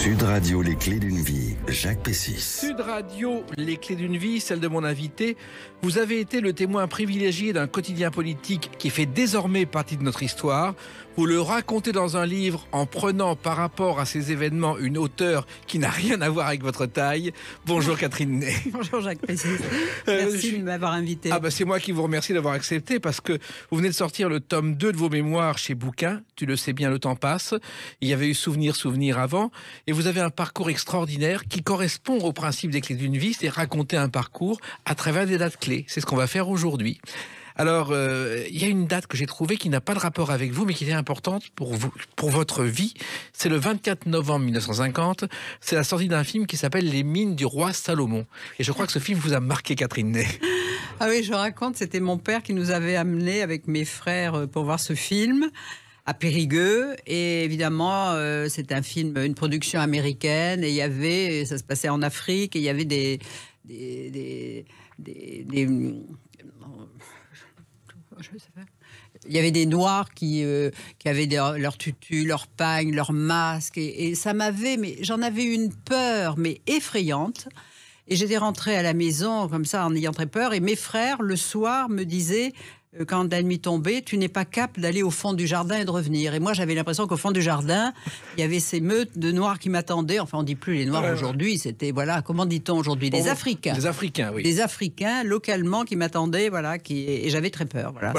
Sud Radio, les clés d'une vie, Jacques Pessis. Sud Radio, les clés d'une vie, celle de mon invité. Vous avez été le témoin privilégié d'un quotidien politique qui fait désormais partie de notre histoire. Vous le racontez dans un livre en prenant par rapport à ces événements une hauteur qui n'a rien à voir avec votre taille. Bonjour Catherine Ney. Bonjour Jacques Pessis. Merci de m'avoir invité. C'est moi qui vous remercie d'avoir accepté parce que vous venez de sortir le tome 2 de vos mémoires chez Bouquin. Tu le sais bien, le temps passe. Il y avait eu Souvenir avant. Et vous avez un parcours extraordinaire qui correspond au principe des clés d'une vie, c'est raconter un parcours à travers des dates clés. C'est ce qu'on va faire aujourd'hui. Alors, il y a une date que j'ai trouvée qui n'a pas de rapport avec vous, mais qui est importante pour vous, pour votre vie. C'est le 24 novembre 1950. C'est la sortie d'un film qui s'appelle Les mines du roi Salomon. Et je crois que ce film vous a marqué, Catherine Ney. Ah oui, je raconte, c'était mon père qui nous avait amenés avec mes frères pour voir ce film à Périgueux. Et évidemment, c'est un film, une production américaine. Et il y avait, ça se passait en Afrique, et il y avait il y avait des Noirs qui avaient leur tutu, leur pagne, leur masque, et ça m'avait, mais j'en avais une peur, mais effrayante. Et j'étais rentrée à la maison comme ça en ayant très peur. Et mes frères, le soir, me disaient, quand la nuit tombait, tu n'es pas capable d'aller au fond du jardin et de revenir. Et moi, j'avais l'impression qu'au fond du jardin, il y avait ces meutes de Noirs qui m'attendaient. Enfin, on ne dit plus les Noirs aujourd'hui, c'était, voilà, comment dit-on aujourd'hui? Des Africains. Des Africains, oui. Des Africains, localement, qui m'attendaient, voilà, et j'avais très peur. Voilà.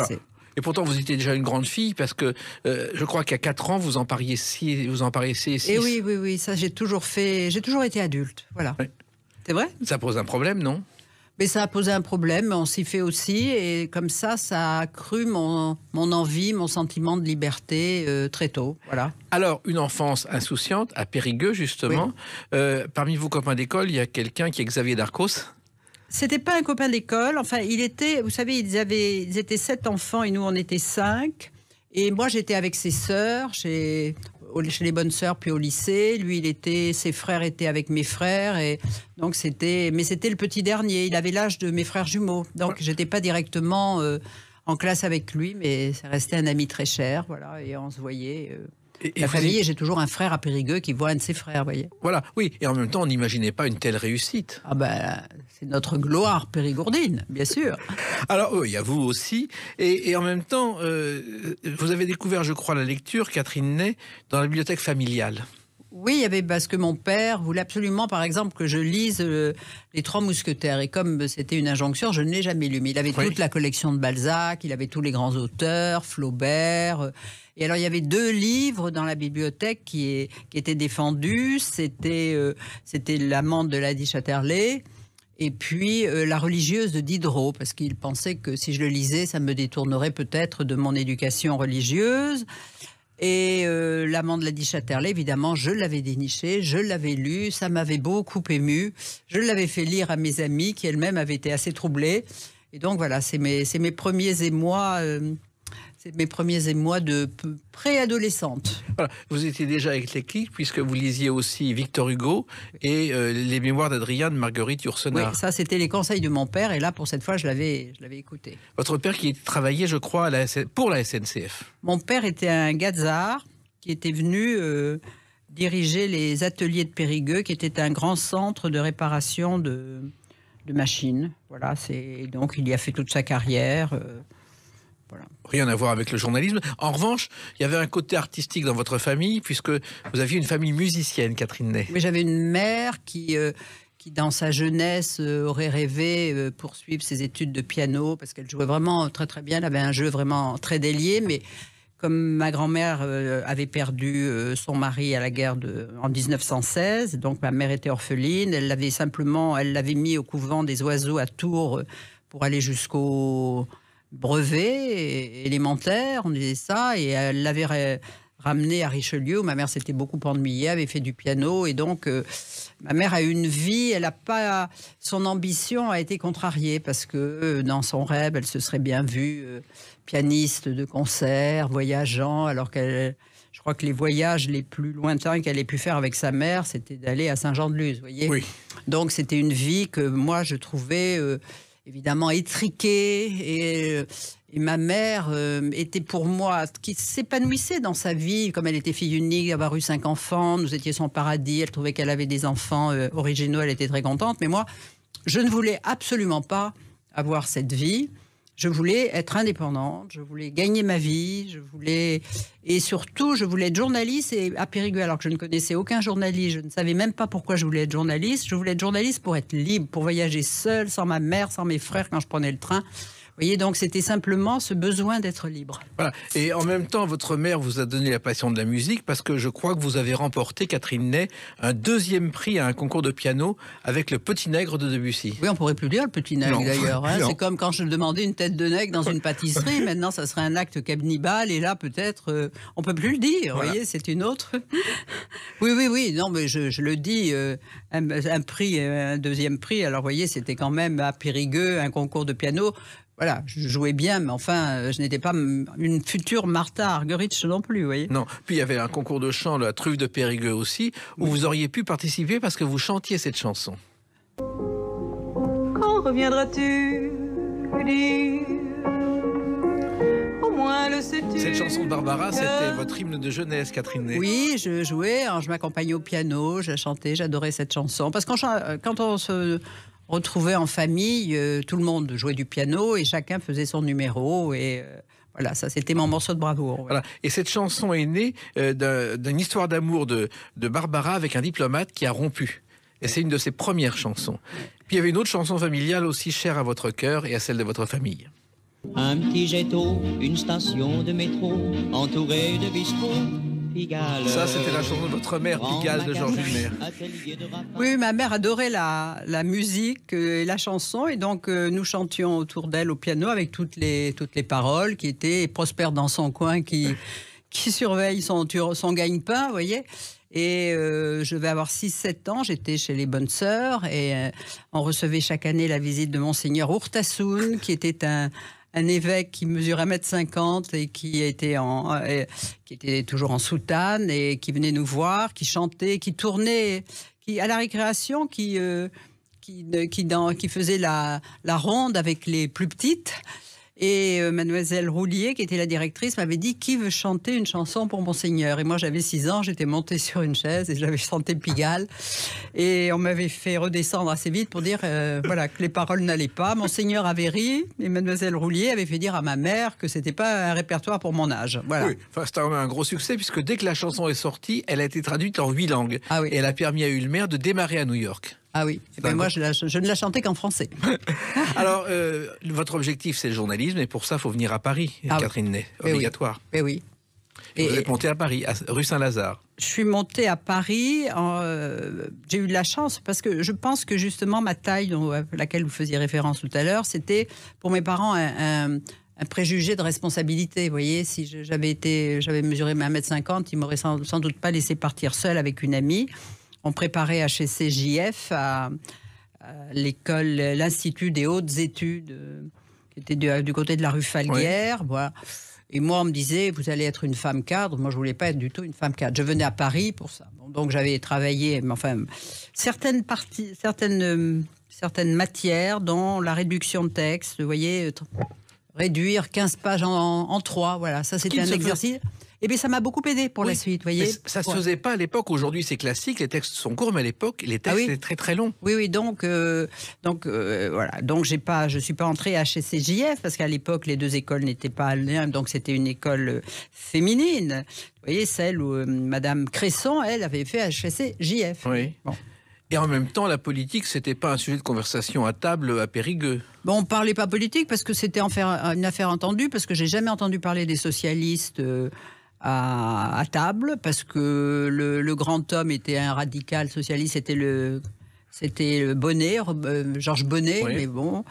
Et pourtant, vous étiez déjà une grande fille, parce que je crois qu'à 4 ans, vous en paraissiez 6. Et oui, ça j'ai toujours fait. J'ai toujours été adulte, voilà. Oui. C'est vrai? Ça pose un problème, non? Mais ça a posé un problème, mais on s'y fait aussi. Et comme ça a accru mon envie, mon sentiment de liberté très tôt, voilà. Alors, une enfance insouciante, à Périgueux, justement. Oui. Parmi vos copains d'école, il y a quelqu'un qui est Xavier Darcos. C'était pas un copain d'école. Enfin, il était, vous savez, ils étaient 7 enfants et nous, on était 5. Et moi, j'étais avec ses sœurs, chez les bonnes sœurs, puis au lycée. Lui, ses frères étaient avec mes frères. Et donc, c'était le petit dernier. Il avait l'âge de mes frères jumeaux. Donc, j'étais pas directement en classe avec lui, mais ça restait un ami très cher. Voilà, et on se voyait. La famille, et j'ai toujours un frère à Périgueux qui voit un de ses frères, vous voyez. Voilà, oui, et en même temps, on n'imaginait pas une telle réussite. Ah ben, c'est notre gloire périgourdine, bien sûr. Alors, il y a vous aussi, et en même temps, vous avez découvert, je crois, la lecture, Catherine Ney, dans la bibliothèque familiale. Oui, il y avait, parce que mon père voulait absolument, par exemple, que je lise Les Trois Mousquetaires. Et comme c'était une injonction, je ne l'ai jamais lu. Mais il avait toute la collection de Balzac, il avait tous les grands auteurs, Flaubert. Et alors, il y avait 2 livres dans la bibliothèque qui étaient défendus. C'était L'amante de Lady Chatterley et puis La religieuse de Diderot, parce qu'il pensait que si je le lisais, ça me détournerait peut-être de mon éducation religieuse. Et L'amant de Lady Chatterley, évidemment, je l'avais déniché, je l'avais lu, ça m'avait beaucoup ému. Je l'avais fait lire à mes amies qui elles-mêmes avaient été assez troublées. Et donc voilà, c'est mes premiers émois. C'est mes premiers émois de préadolescente. Voilà. Vous étiez déjà éclectique puisque vous lisiez aussi Victor Hugo et les mémoires d'Adrien de Marguerite Yourcenar. Oui, ça c'était les conseils de mon père et là pour cette fois je l'avais écouté. Votre père qui travaillait, je crois, pour la SNCF. Mon père était un gazard qui était venu diriger les ateliers de Périgueux, qui était un grand centre de réparation de machines. Voilà, donc il y a fait toute sa carrière. Voilà. Rien à voir avec le journalisme. En revanche, il y avait un côté artistique dans votre famille, puisque vous aviez une famille musicienne, Catherine Ney. Mais j'avais une mère qui dans sa jeunesse, aurait rêvé poursuivre ses études de piano, parce qu'elle jouait vraiment très très bien. Elle avait un jeu vraiment très délié, mais comme ma grand-mère avait perdu son mari à la guerre en 1916, donc ma mère était orpheline, elle l'avait mis au couvent des oiseaux à Tours pour aller jusqu'au brevet élémentaire, on disait ça, et elle l'avait ramené à Richelieu où ma mère s'était beaucoup ennuyée, avait fait du piano, et donc ma mère a eu une vie, son ambition a été contrariée parce que dans son rêve, elle se serait bien vue pianiste de concert, voyageant, alors je crois que les voyages les plus lointains qu'elle ait pu faire avec sa mère, c'était d'aller à Saint-Jean-de-Luz, vous voyez. Oui. Donc c'était une vie que moi je trouvais évidemment étriquée Et ma mère était pour moi, qui s'épanouissait dans sa vie, comme elle était fille unique, avoir eu 5 enfants, nous étions son paradis, elle trouvait qu'elle avait des enfants originaux, elle était très contente. Mais moi, je ne voulais absolument pas avoir cette vie. Je voulais être indépendante, je voulais gagner ma vie, et surtout, je voulais être journaliste à Périgueux, alors que je ne connaissais aucun journaliste, je ne savais même pas pourquoi je voulais être journaliste. Je voulais être journaliste pour être libre, pour voyager seule, sans ma mère, sans mes frères quand je prenais le train. Vous voyez, donc c'était simplement ce besoin d'être libre. Voilà. Et en même temps, votre mère vous a donné la passion de la musique parce que je crois que vous avez remporté, Catherine Ney, un 2e prix à un concours de piano avec le Petit Nègre de Debussy. Oui, on pourrait plus dire le Petit Nègre d'ailleurs. Hein. Non. C'est comme quand je demandais une tête de nègre dans une pâtisserie. Maintenant, ça serait un acte cannibale. Et là, peut-être, on peut plus le dire. Voilà. Vous voyez, c'est une autre. Oui. Non, mais je le dis. Un prix, un 2e prix. Alors, vous voyez, c'était quand même à Périgueux, un concours de piano. Voilà, je jouais bien, mais enfin, je n'étais pas une future Martha Argerich non plus, vous voyez. Non, puis il y avait un concours de chant, la Truffe de Périgueux aussi, où vous auriez pu participer parce que vous chantiez cette chanson. Quand reviendras-tu dire, au moins le sais-tu. Cette chanson de Barbara, c'était votre hymne de jeunesse, Catherine Ney. Oui, je jouais, je m'accompagnais au piano, je chantais, j'adorais cette chanson. Parce que quand on se retrouvait en famille, tout le monde jouait du piano et chacun faisait son numéro et voilà, ça c'était mon morceau de bravoure. Ouais. Voilà. Et cette chanson est née d'une histoire d'amour de Barbara avec un diplomate qui a rompu. Et c'est une de ses premières chansons. Puis il y avait une autre chanson familiale aussi chère à votre cœur et à celle de votre famille. Un petit jet d'eau, une station de métro, entourée de bistrots. Pigalle. Ça, c'était la chanson de votre mère, Pigalle, de Georges Hulmer. Oui, ma mère adorait la musique et la chanson, et donc nous chantions autour d'elle au piano avec toutes les paroles qui étaient Prosper dans son coin, qui surveille son gagne-pain, vous voyez. Et je vais avoir 6-7 ans, j'étais chez les Bonnes Sœurs, et on recevait chaque année la visite de Monseigneur Urtasun, qui était un évêque qui mesure 1,50 m et qui était toujours en soutane et qui venait nous voir, qui chantait, qui tournait, qui à la récréation, qui faisait la ronde avec les plus petites. Et mademoiselle Roulier, qui était la directrice, m'avait dit qui veut chanter une chanson pour Monseigneur. Et moi, j'avais 6 ans, j'étais montée sur une chaise et j'avais chanté Pigalle. Et on m'avait fait redescendre assez vite pour dire voilà, que les paroles n'allaient pas. Monseigneur avait ri et mademoiselle Roulier avait fait dire à ma mère que c'était pas un répertoire pour mon âge. Voilà. Oui, enfin, c'était un gros succès puisque dès que la chanson est sortie, elle a été traduite en 8 langues. Ah oui. Et elle a permis à Hulmer de démarrer à New York. Ah oui, ben moi je ne la chantais qu'en français. Alors, votre objectif c'est le journalisme et pour ça il faut venir à Paris, Catherine Ney, obligatoire. Oui. Et vous êtes montée à Paris, rue Saint-Lazare. Je suis montée à Paris, j'ai eu de la chance parce que je pense que justement ma taille, à laquelle vous faisiez référence tout à l'heure, c'était pour mes parents un préjugé de responsabilité. Vous voyez, si j'avais mesuré 1,50 m, ils m'auraient sans doute pas laissé partir seule avec une amie. On préparait HEC-JF à l'école, l'Institut des hautes études, qui était du côté de la rue Falguière. Oui. Voilà. Et moi, on me disait, vous allez être une femme cadre. Moi, je voulais pas être du tout une femme cadre. Je venais à Paris pour ça. Bon, donc, j'avais travaillé, mais enfin, certaines matières, dont la réduction de texte, vous voyez, réduire 15 pages en 3. Voilà, ça, c'était un exercice. Eh bien, ça m'a beaucoup aidé pour la suite, voyez. Mais ça ne se faisait pas à l'époque. Aujourd'hui, c'est classique. Les textes sont courts, mais à l'époque, les textes étaient très très longs. Oui. Donc voilà. Donc je suis pas entrée à HEC-JF parce qu'à l'époque, les deux écoles n'étaient pas liées. Donc c'était une école féminine. Vous voyez, celle où Madame Cresson, elle, avait fait HEC-JF. Oui. Bon. Et en même temps, la politique, c'était pas un sujet de conversation à table à Périgueux. Bon, on parlait pas politique parce que c'était une affaire entendue, parce que j'ai jamais entendu parler des socialistes. À table, parce que le grand homme était un radical socialiste, c'était Bonnet, Georges Bonnet, oui. Mais bon,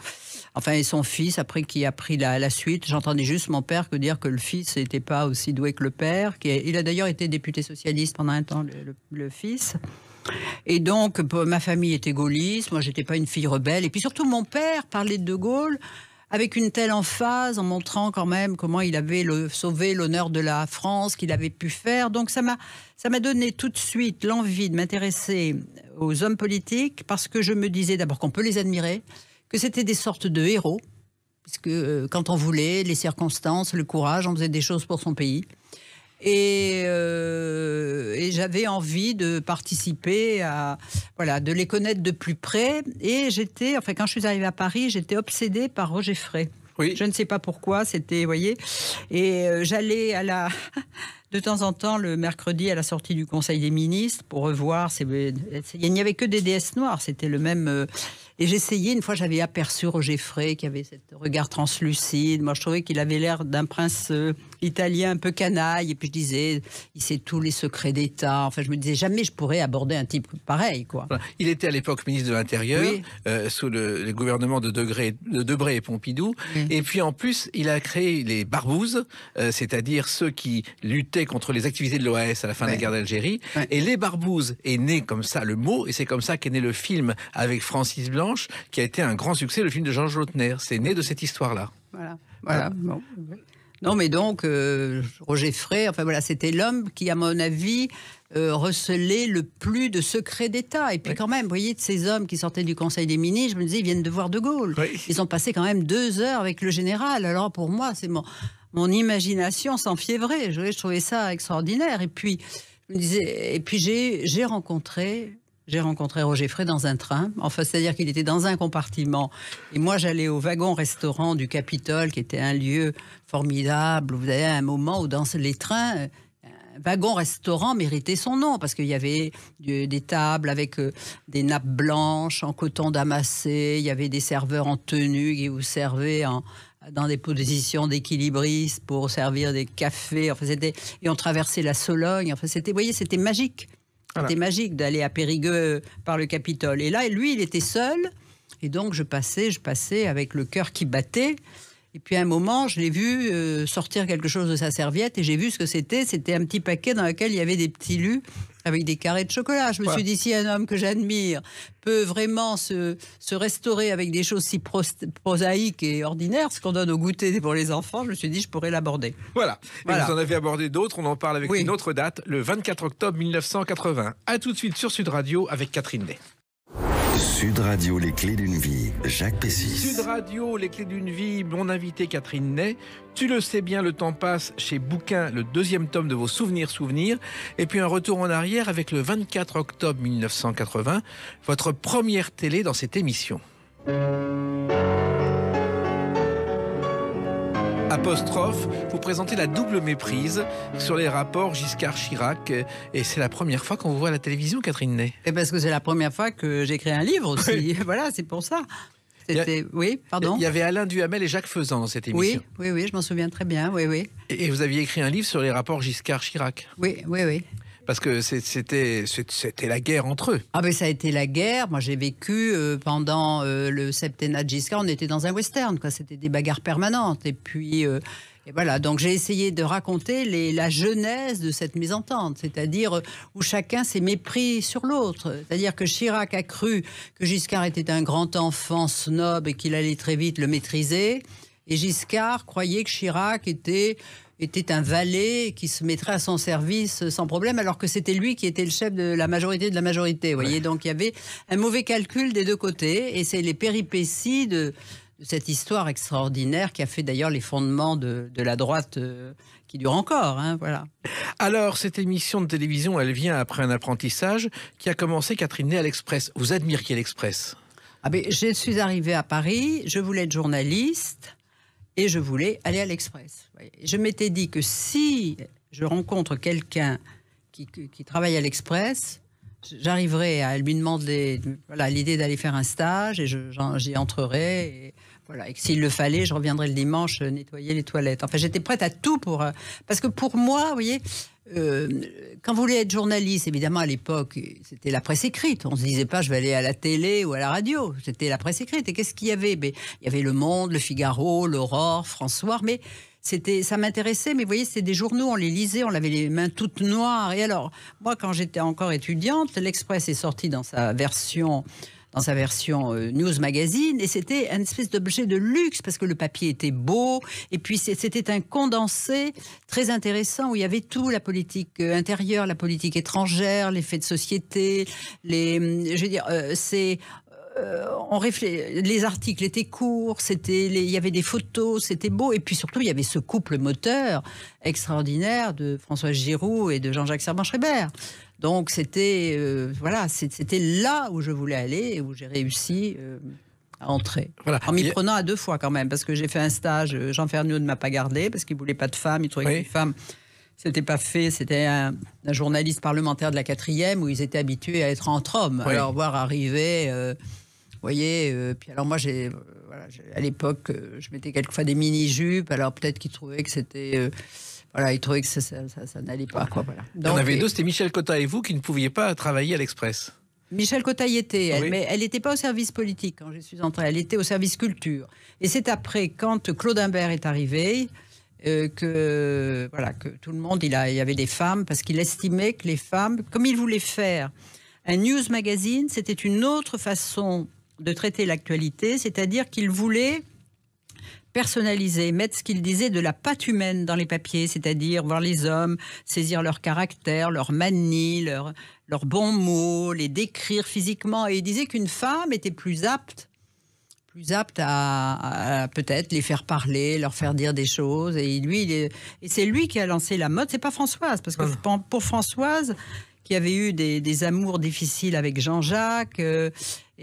enfin, et son fils, après, qui a pris la suite. J'entendais juste mon père dire que le fils n'était pas aussi doué que le père. Il a d'ailleurs été député socialiste pendant un temps, le fils. Et donc, ma famille était gaulliste, moi, j'étais pas une fille rebelle. Et puis surtout, mon père parlait de Gaulle avec une telle emphase, en montrant quand même comment il avait sauvé l'honneur de la France, qu'il avait pu faire. Donc ça m'a donné tout de suite l'envie de m'intéresser aux hommes politiques, parce que je me disais d'abord qu'on peut les admirer, que c'était des sortes de héros, puisque quand on voulait, les circonstances, le courage, on faisait des choses pour son pays. Et j'avais envie de participer de les connaître de plus près. Et quand je suis arrivée à Paris, j'étais obsédée par Roger Frey. Oui. Je ne sais pas pourquoi, c'était, vous voyez. Et j'allais de temps en temps, le mercredi, à la sortie du Conseil des ministres, pour revoir. Il n'y avait que des déesses noires, c'était le même. Et j'essayais, une fois, j'avais aperçu Roger Frey, qui avait ce regard translucide. Moi, je trouvais qu'il avait l'air d'un prince italien un peu canaille. Et puis, je disais, il sait tous les secrets d'État. Enfin, je me disais, jamais je pourrais aborder un type pareil, quoi. Il était à l'époque ministre de l'Intérieur, Oui. sous le gouvernement de Debré et Pompidou. Oui. Et puis, en plus, il a créé les barbouzes, c'est-à-dire ceux qui luttaient contre les activités de l'OAS à la fin de la guerre d'Algérie. Ouais. Et les barbouzes est né comme ça, le mot, et c'est comme ça qu'est né le film avec Francis Blanche, qui a été un grand succès, le film de Georges Lautner. C'est né de cette histoire-là. Voilà. Bon. Non, mais donc, Roger Frey, c'était l'homme qui, à mon avis, recelait le plus de secrets d'État. Et puis quand même, vous voyez, de ces hommes qui sortaient du Conseil des ministres, je me disais, ils viennent de voir De Gaulle. Oui. Ils ont passé quand même 2 heures avec le général. Alors, pour moi, c'est mon imagination s'enfiévrait. Je trouvais ça extraordinaire. Et puis, je me disais, j'ai rencontré Roger Frey dans un train. Enfin, c'est-à-dire qu'il était dans un compartiment. Et moi, j'allais au wagon-restaurant du Capitole, qui était un lieu formidable. Vous avez un moment où, dans les trains, un wagon-restaurant méritait son nom, parce qu'il y avait des tables avec des nappes blanches en coton damassé. Il y avait des serveurs en tenue qui vous servaient dans des positions d'équilibristes pour servir des cafés. Enfin, et on traversait la Sologne. Enfin, vous voyez, c'était magique. C'était magique d'aller à Périgueux par le Capitole. Et là, lui, il était seul. Et donc, je passais avec le cœur qui battait. Et puis, à un moment, je l'ai vu sortir quelque chose de sa serviette. Et j'ai vu ce que c'était. C'était un petit paquet dans lequel il y avait des petits lus avec des carrés de chocolat. Je me suis dit, si un homme que j'admire peut vraiment se restaurer avec des choses si prosaïques et ordinaires, ce qu'on donne au goûter pour les enfants, je me suis dit, je pourrais l'aborder. Voilà. Et vous en avez abordé d'autres. On en parle avec une autre date, le 24 octobre 1980. À tout de suite sur Sud Radio avec Catherine Ney. Sud Radio, les clés d'une vie, Jacques Pessis. Sud Radio, les clés d'une vie, mon invité Catherine Ney. Tu le sais bien, le temps passe chez Bouquin, le 2e tome de vos souvenirs. Et puis un retour en arrière avec le 24 octobre 1980, votre première télé dans cette émission. Apostrophe, vous présentez la double méprise sur les rapports Giscard-Chirac. Et c'est la première fois qu'on vous voit à la télévision, Catherine Ney. Et parce que c'est la première fois que j'écris un livre aussi. Oui. Voilà, c'est pour ça. Oui, pardon. Il y avait Alain Duhamel et Jacques Faisan dans cette émission. Oui, je m'en souviens très bien. Oui. Et vous aviez écrit un livre sur les rapports Giscard-Chirac. Oui. Parce que c'était la guerre entre eux. Ah ben ça a été la guerre. Moi j'ai vécu pendant le septennat de Giscard, on était dans un western, quoi. C'était des bagarres permanentes. Et puis et voilà, donc j'ai essayé de raconter la genèse de cette mésentente, c'est-à-dire où chacun s'est mépris sur l'autre. C'est-à-dire que Chirac a cru que Giscard était un grand enfant snob et qu'il allait très vite le maîtriser. Et Giscard croyait que Chirac était un valet qui se mettrait à son service sans problème, alors que c'était lui qui était le chef de la majorité de la majorité. Vous voyez, donc il y avait un mauvais calcul des deux côtés, et c'est les péripéties de cette histoire extraordinaire qui a fait d'ailleurs les fondements de la droite qui dure encore. Voilà. Alors, cette émission de télévision, elle vient après un apprentissage qui a commencé, Catherine Ney, à l'Express. Vous admiriez l'Express? Je suis arrivée à Paris, je voulais être journaliste. Et je voulais aller à l'Express. Je m'étais dit que si je rencontre quelqu'un qui travaille à l'Express, j'arriverai à lui demander l'idée d'aller faire un stage et j'y entrerai. Et que s'il le fallait, je reviendrai le dimanche nettoyer les toilettes. Enfin, j'étais prête à tout parce que pour moi, vous voyez, quand vous voulez être journaliste, évidemment, à l'époque, c'était la presse écrite. On ne se disait pas, je vais aller à la télé ou à la radio. C'était la presse écrite. Et qu'est-ce qu'il y avait? Il y avait Le Monde, Le Figaro, l'Aurore, François. Mais ça m'intéressait. Mais vous voyez, c'était des journaux, on les lisait, on avait les mains toutes noires. Et alors, moi, quand j'étais encore étudiante, l'Express est sorti dans sa version News Magazine, et c'était une espèce d'objet de luxe parce que le papier était beau, et puis c'était un condensé très intéressant où il y avait tout, la politique intérieure, la politique étrangère, les faits de société, les articles étaient courts, il y avait des photos, c'était beau. Et puis surtout, il y avait ce couple moteur extraordinaire de Françoise Giroud et de Jean-Jacques Servan-Schreiber. Donc c'était là où je voulais aller et où j'ai réussi à entrer. Voilà. En m'y prenant à 2 fois quand même, parce que j'ai fait un stage, Jean Ferniaud ne m'a pas gardé, parce qu'il ne voulait pas de femme, il trouvait que les femmes... C'était pas fait, c'était un journaliste parlementaire de la 4e où ils étaient habitués à être entre hommes. Oui. Alors voir arriver, vous voyez, puis alors moi à l'époque, je mettais quelquefois des mini-jupes, alors peut-être qu'ils trouvaient que c'était... ils trouvaient que ça n'allait pas. Quoi, voilà. Donc, il y en avait 2, c'était Michel Cotta et vous qui ne pouviez pas travailler à l'Express. Michel Cotta y était, mais elle n'était pas au service politique quand je suis entrée, elle était au service culture. Et c'est après, quand Claude Imbert est arrivé... que tout le monde, il y avait des femmes, parce qu'il estimait que les femmes, comme il voulait faire un news magazine, c'était une autre façon de traiter l'actualité, c'est-à-dire qu'il voulait personnaliser, mettre ce qu'il disait de la patte humaine dans les papiers, c'est-à-dire voir les hommes, saisir leur caractère, leur manie, leurs bons mots, les décrire physiquement. Et il disait qu'une femme était plus apte à peut-être les faire parler, leur faire dire des choses. Et c'est lui qui a lancé la mode. C'est pas Françoise, parce que pour Françoise, qui avait eu des amours difficiles avec Jean-Jacques,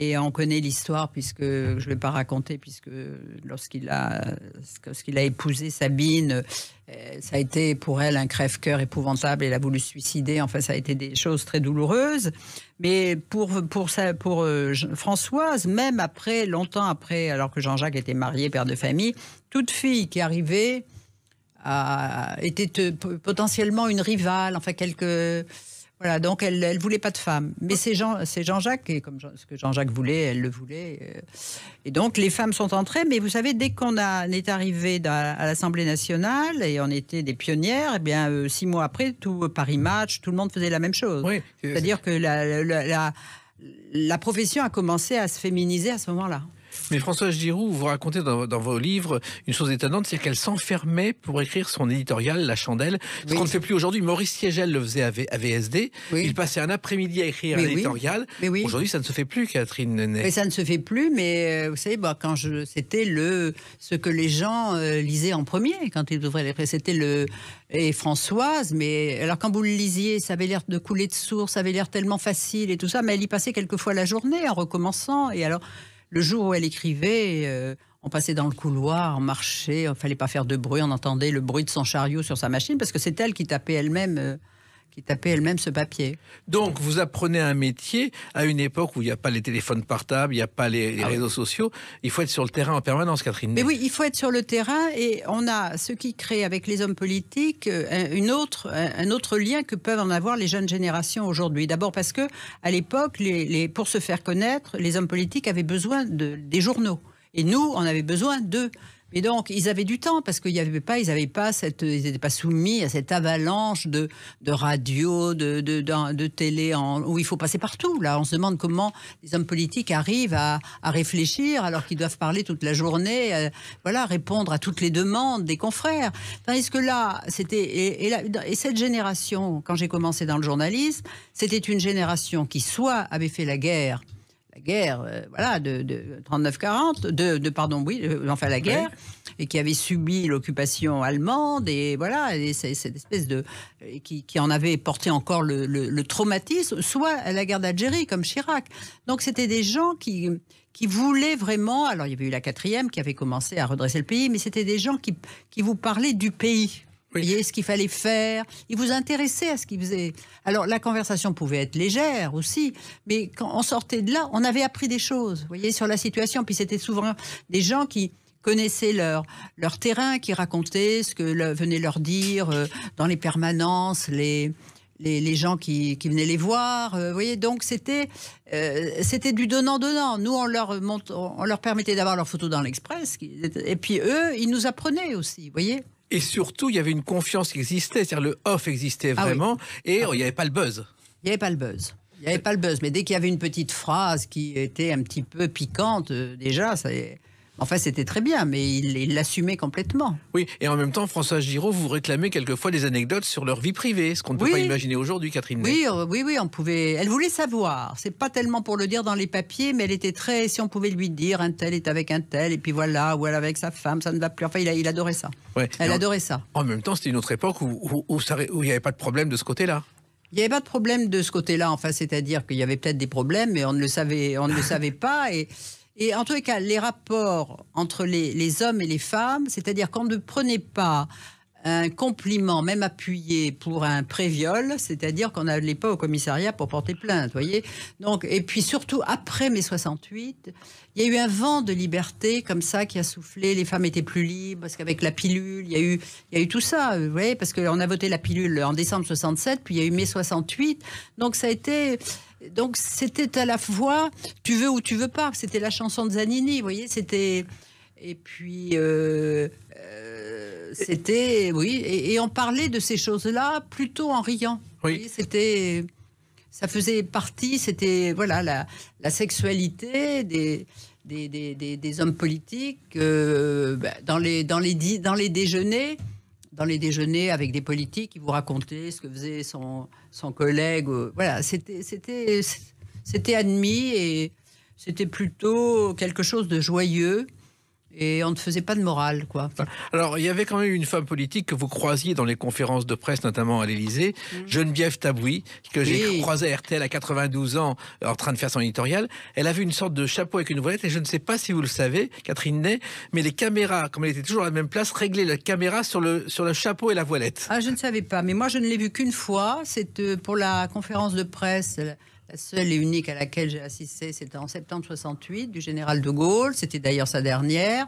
et on connaît l'histoire, puisque je ne vais pas raconter, puisque lorsqu'il a épousé Sabine, ça a été pour elle un crève-cœur épouvantable. Elle a voulu se suicider. Enfin, ça a été des choses très douloureuses. Mais pour Françoise, même longtemps après, alors que Jean-Jacques était marié, père de famille, toute fille qui arrivait était potentiellement une rivale. Enfin, voilà, donc elle ne voulait pas de femme. Mais c'est Jean-Jacques, et comme ce que Jean-Jacques voulait, elle le voulait. Et donc les femmes sont entrées, mais vous savez, dès qu'on est arrivé à l'Assemblée nationale, et on était des pionnières, eh bien 6 mois après, tout Paris Match, tout le monde faisait la même chose. Oui, c'est-à-dire que la profession a commencé à se féminiser à ce moment-là. Mais Françoise Giroud, vous racontez dans vos livres une chose étonnante, c'est qu'elle s'enfermait pour écrire son éditorial, La Chandelle. Ce qu'on ne fait plus aujourd'hui. Maurice Siegel le faisait à VSD. Oui. Il passait un après-midi à écrire un éditorial. Oui. Aujourd'hui, ça ne se fait plus, Catherine Nenay. Mais ça ne se fait plus, mais vous savez, c'était ce que les gens lisaient en premier quand ils ouvraient les presse. C'était et Françoise, mais alors quand vous le lisiez, ça avait l'air de couler de source, ça avait l'air tellement facile et tout ça, mais elle y passait quelquefois la journée en recommençant. Et alors, le jour où elle écrivait, on passait dans le couloir, on marchait, il ne fallait pas faire de bruit, on entendait le bruit de son chariot sur sa machine, parce que c'est elle qui tapait elle-même ce papier. Donc, vous apprenez un métier à une époque où il n'y a pas les téléphones portables, il n'y a pas les réseaux sociaux. Il faut être sur le terrain en permanence, Catherine. Mais oui, il faut être sur le terrain, et on a ce qui crée avec les hommes politiques un autre lien que peuvent en avoir les jeunes générations aujourd'hui. D'abord parce que à l'époque, pour se faire connaître, les hommes politiques avaient besoin des journaux. Et nous, on avait besoin d'eux. Et donc, ils avaient du temps parce qu'ils n'étaient pas soumis à cette avalanche de radio, de télé où il faut passer partout. Là, on se demande comment les hommes politiques arrivent à réfléchir alors qu'ils doivent parler toute la journée, répondre à toutes les demandes des confrères. Tandis que là, et cette génération, quand j'ai commencé dans le journalisme, c'était une génération qui soit avait fait la guerre de 39-40, la guerre, et qui avait subi l'occupation allemande, et cette espèce qui en avait porté encore le traumatisme, soit à la guerre d'Algérie, comme Chirac. Donc c'était des gens qui voulaient vraiment, alors il y avait eu la 4e qui avait commencé à redresser le pays, mais c'était des gens qui vous parlaient du pays. Vous voyez ce qu'il fallait faire. Ils vous intéressaient à ce qu'ils faisaient. Alors, la conversation pouvait être légère aussi, mais quand on sortait de là, on avait appris des choses, vous voyez, sur la situation. Puis c'était souvent des gens qui connaissaient leur terrain, qui racontaient ce que venaient leur dire dans les permanences, les gens qui venaient les voir. Vous voyez, donc c'était du donnant-donnant. Nous, on leur permettait d'avoir leurs photos dans l'Express, et puis eux, ils nous apprenaient aussi, vous voyez. Et surtout, il y avait une confiance qui existait, c'est-à-dire le off existait vraiment, et il n'y avait pas le buzz. Il n'y avait pas le buzz. Il n'y avait pas le buzz, mais dès qu'il y avait une petite phrase qui était un petit peu piquante, déjà, Enfin, c'était très bien, mais il l'assumait complètement. Oui, et en même temps, Françoise Giraud, vous réclamez quelquefois des anecdotes sur leur vie privée, ce qu'on ne peut pas imaginer aujourd'hui, Catherine Ney. Oui, on pouvait. Elle voulait savoir. C'est pas tellement pour le dire dans les papiers, mais elle était très. Si on pouvait lui dire, un tel est avec un tel, et puis voilà, ou elle avec sa femme, ça ne va plus. Enfin, il adorait ça. Ouais. Elle adorait ça. En même temps, c'était une autre époque où il n'y avait pas de problème de ce côté-là. Il n'y avait pas de problème de ce côté-là. Enfin, c'est-à-dire qu'il y avait peut-être des problèmes, mais on ne le savait pas. Et en tous les cas, les rapports entre les hommes et les femmes, c'est-à-dire qu'on ne prenait pas un compliment, même appuyé, pour un pré-viol, c'est-à-dire qu'on n'allait pas au commissariat pour porter plainte, voyez. Donc, et puis surtout, après mai 68, il y a eu un vent de liberté comme ça qui a soufflé, les femmes étaient plus libres, parce qu'avec la pilule, il y a eu tout ça, vous voyez, parce qu'on a voté la pilule en décembre 67, puis il y a eu mai 68, donc ça a été... Donc c'était à la fois tu veux ou tu veux pas. C'était la chanson de Zanini, vous voyez. C'était et puis c'était et on parlait de ces choses-là plutôt en riant. Oui. Vous voyez, ça faisait partie. C'était voilà la sexualité des hommes politiques dans les déjeuners. Dans les déjeuners avec des politiques qui vous racontaient ce que faisait son collègue. Voilà, c'était admis et c'était plutôt quelque chose de joyeux et on ne faisait pas de morale, quoi. Alors, il y avait quand même une femme politique que vous croisiez dans les conférences de presse, notamment à l'Élysée, Geneviève Tabouy, que j'ai croisée à RTL à 92 ans en train de faire son éditorial. Elle avait une sorte de chapeau avec une voilette et je ne sais pas si vous le savez, Catherine Ney, mais les caméras, comme elle était toujours à la même place, réglaient la caméra sur le chapeau et la voilette. Ah, je ne savais pas, mais moi je ne l'ai vue qu'une fois. C'est pour la conférence de presse. La seule et unique à laquelle j'ai assisté, c'était en septembre 68, du général de Gaulle. C'était d'ailleurs sa dernière.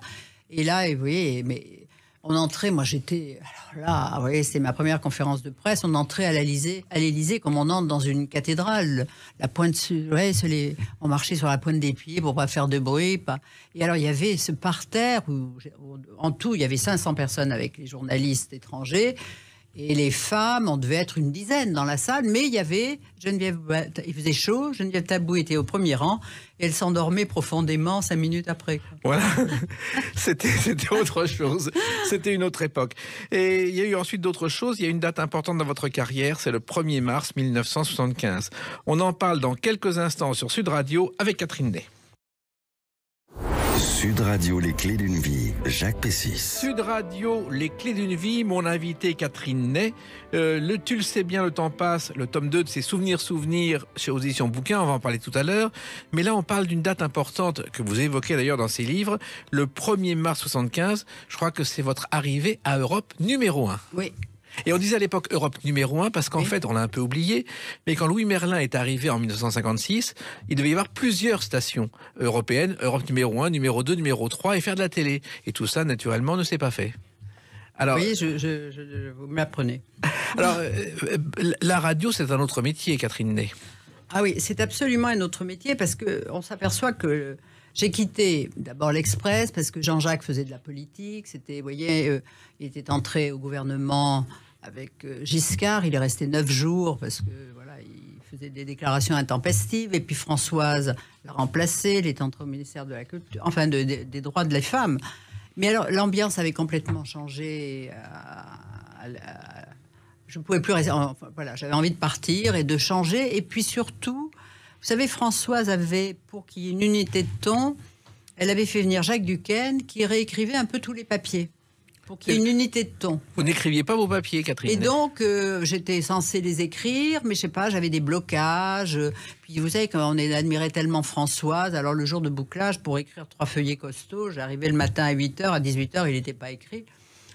Et là, vous voyez, mais on entrait, moi j'étais... Alors là, vous voyez, c'était ma première conférence de presse. On entrait à l'Élysée comme on entre dans une cathédrale. La pointe, ouais, on marchait sur la pointe des pieds pour pas faire de bruit. Et alors, il y avait ce parterre où, en tout, il y avait 500 personnes avec les journalistes étrangers. Et les femmes, on devait être une dizaine dans la salle, mais il y avait Geneviève, il faisait chaud, Geneviève Tabouy était au premier rang, et elle s'endormait profondément 5 minutes après. Voilà, c'était autre chose, c'était une autre époque. Et il y a eu ensuite d'autres choses, il y a une date importante dans votre carrière, c'est le 1er mars 1975. On en parle dans quelques instants sur Sud Radio avec Catherine Ney. Sud Radio, les clés d'une vie, Jacques Pessis. Sud Radio, les clés d'une vie, mon invité Catherine Ney. Tu le sais bien, le temps passe, le tome 2 de ses Souvenirs chez Audition Bouquin, on va en parler tout à l'heure. Mais là, on parle d'une date importante que vous évoquez d'ailleurs dans ces livres, le 1er mars 75. Je crois que c'est votre arrivée à Europe numéro 1. Oui. Et on disait à l'époque Europe numéro 1 parce qu'en fait, on l'a un peu oublié, mais quand Louis Merlin est arrivé en 1956, il devait y avoir plusieurs stations européennes, Europe numéro 1, numéro 2, numéro 3, et faire de la télé. Et tout ça, naturellement, ne s'est pas fait. Alors, oui, vous m'apprenez. Alors, la radio, c'est un autre métier, Catherine Ney. Ah oui, c'est absolument un autre métier parce qu'on s'aperçoit que... J'ai quitté d'abord l'Express parce que Jean-Jacques faisait de la politique. C'était, vous voyez, il était entré au gouvernement avec Giscard. Il est resté 9 jours parce que voilà, il faisait des déclarations intempestives. Et puis Françoise l'a remplacé. Il est entré au ministère de la Culture, enfin des droits de la femme. Mais alors l'ambiance avait complètement changé. Je ne pouvais plus rester. Enfin, voilà, j'avais envie de partir et de changer. Et puis surtout. Vous savez, Françoise avait, pour qu'il y ait une unité de ton, elle avait fait venir Jacques Duquesne qui réécrivait un peu tous les papiers pour qu'il y ait une unité de ton. Vous n'écriviez pas vos papiers, Catherine. Et donc, j'étais censée les écrire, mais je sais pas, j'avais des blocages. Puis vous savez, quand on admirait tellement Françoise, alors le jour de bouclage, pour écrire 3 feuillets costauds, j'arrivais le matin à 8h, à 18h, il n'était pas écrit.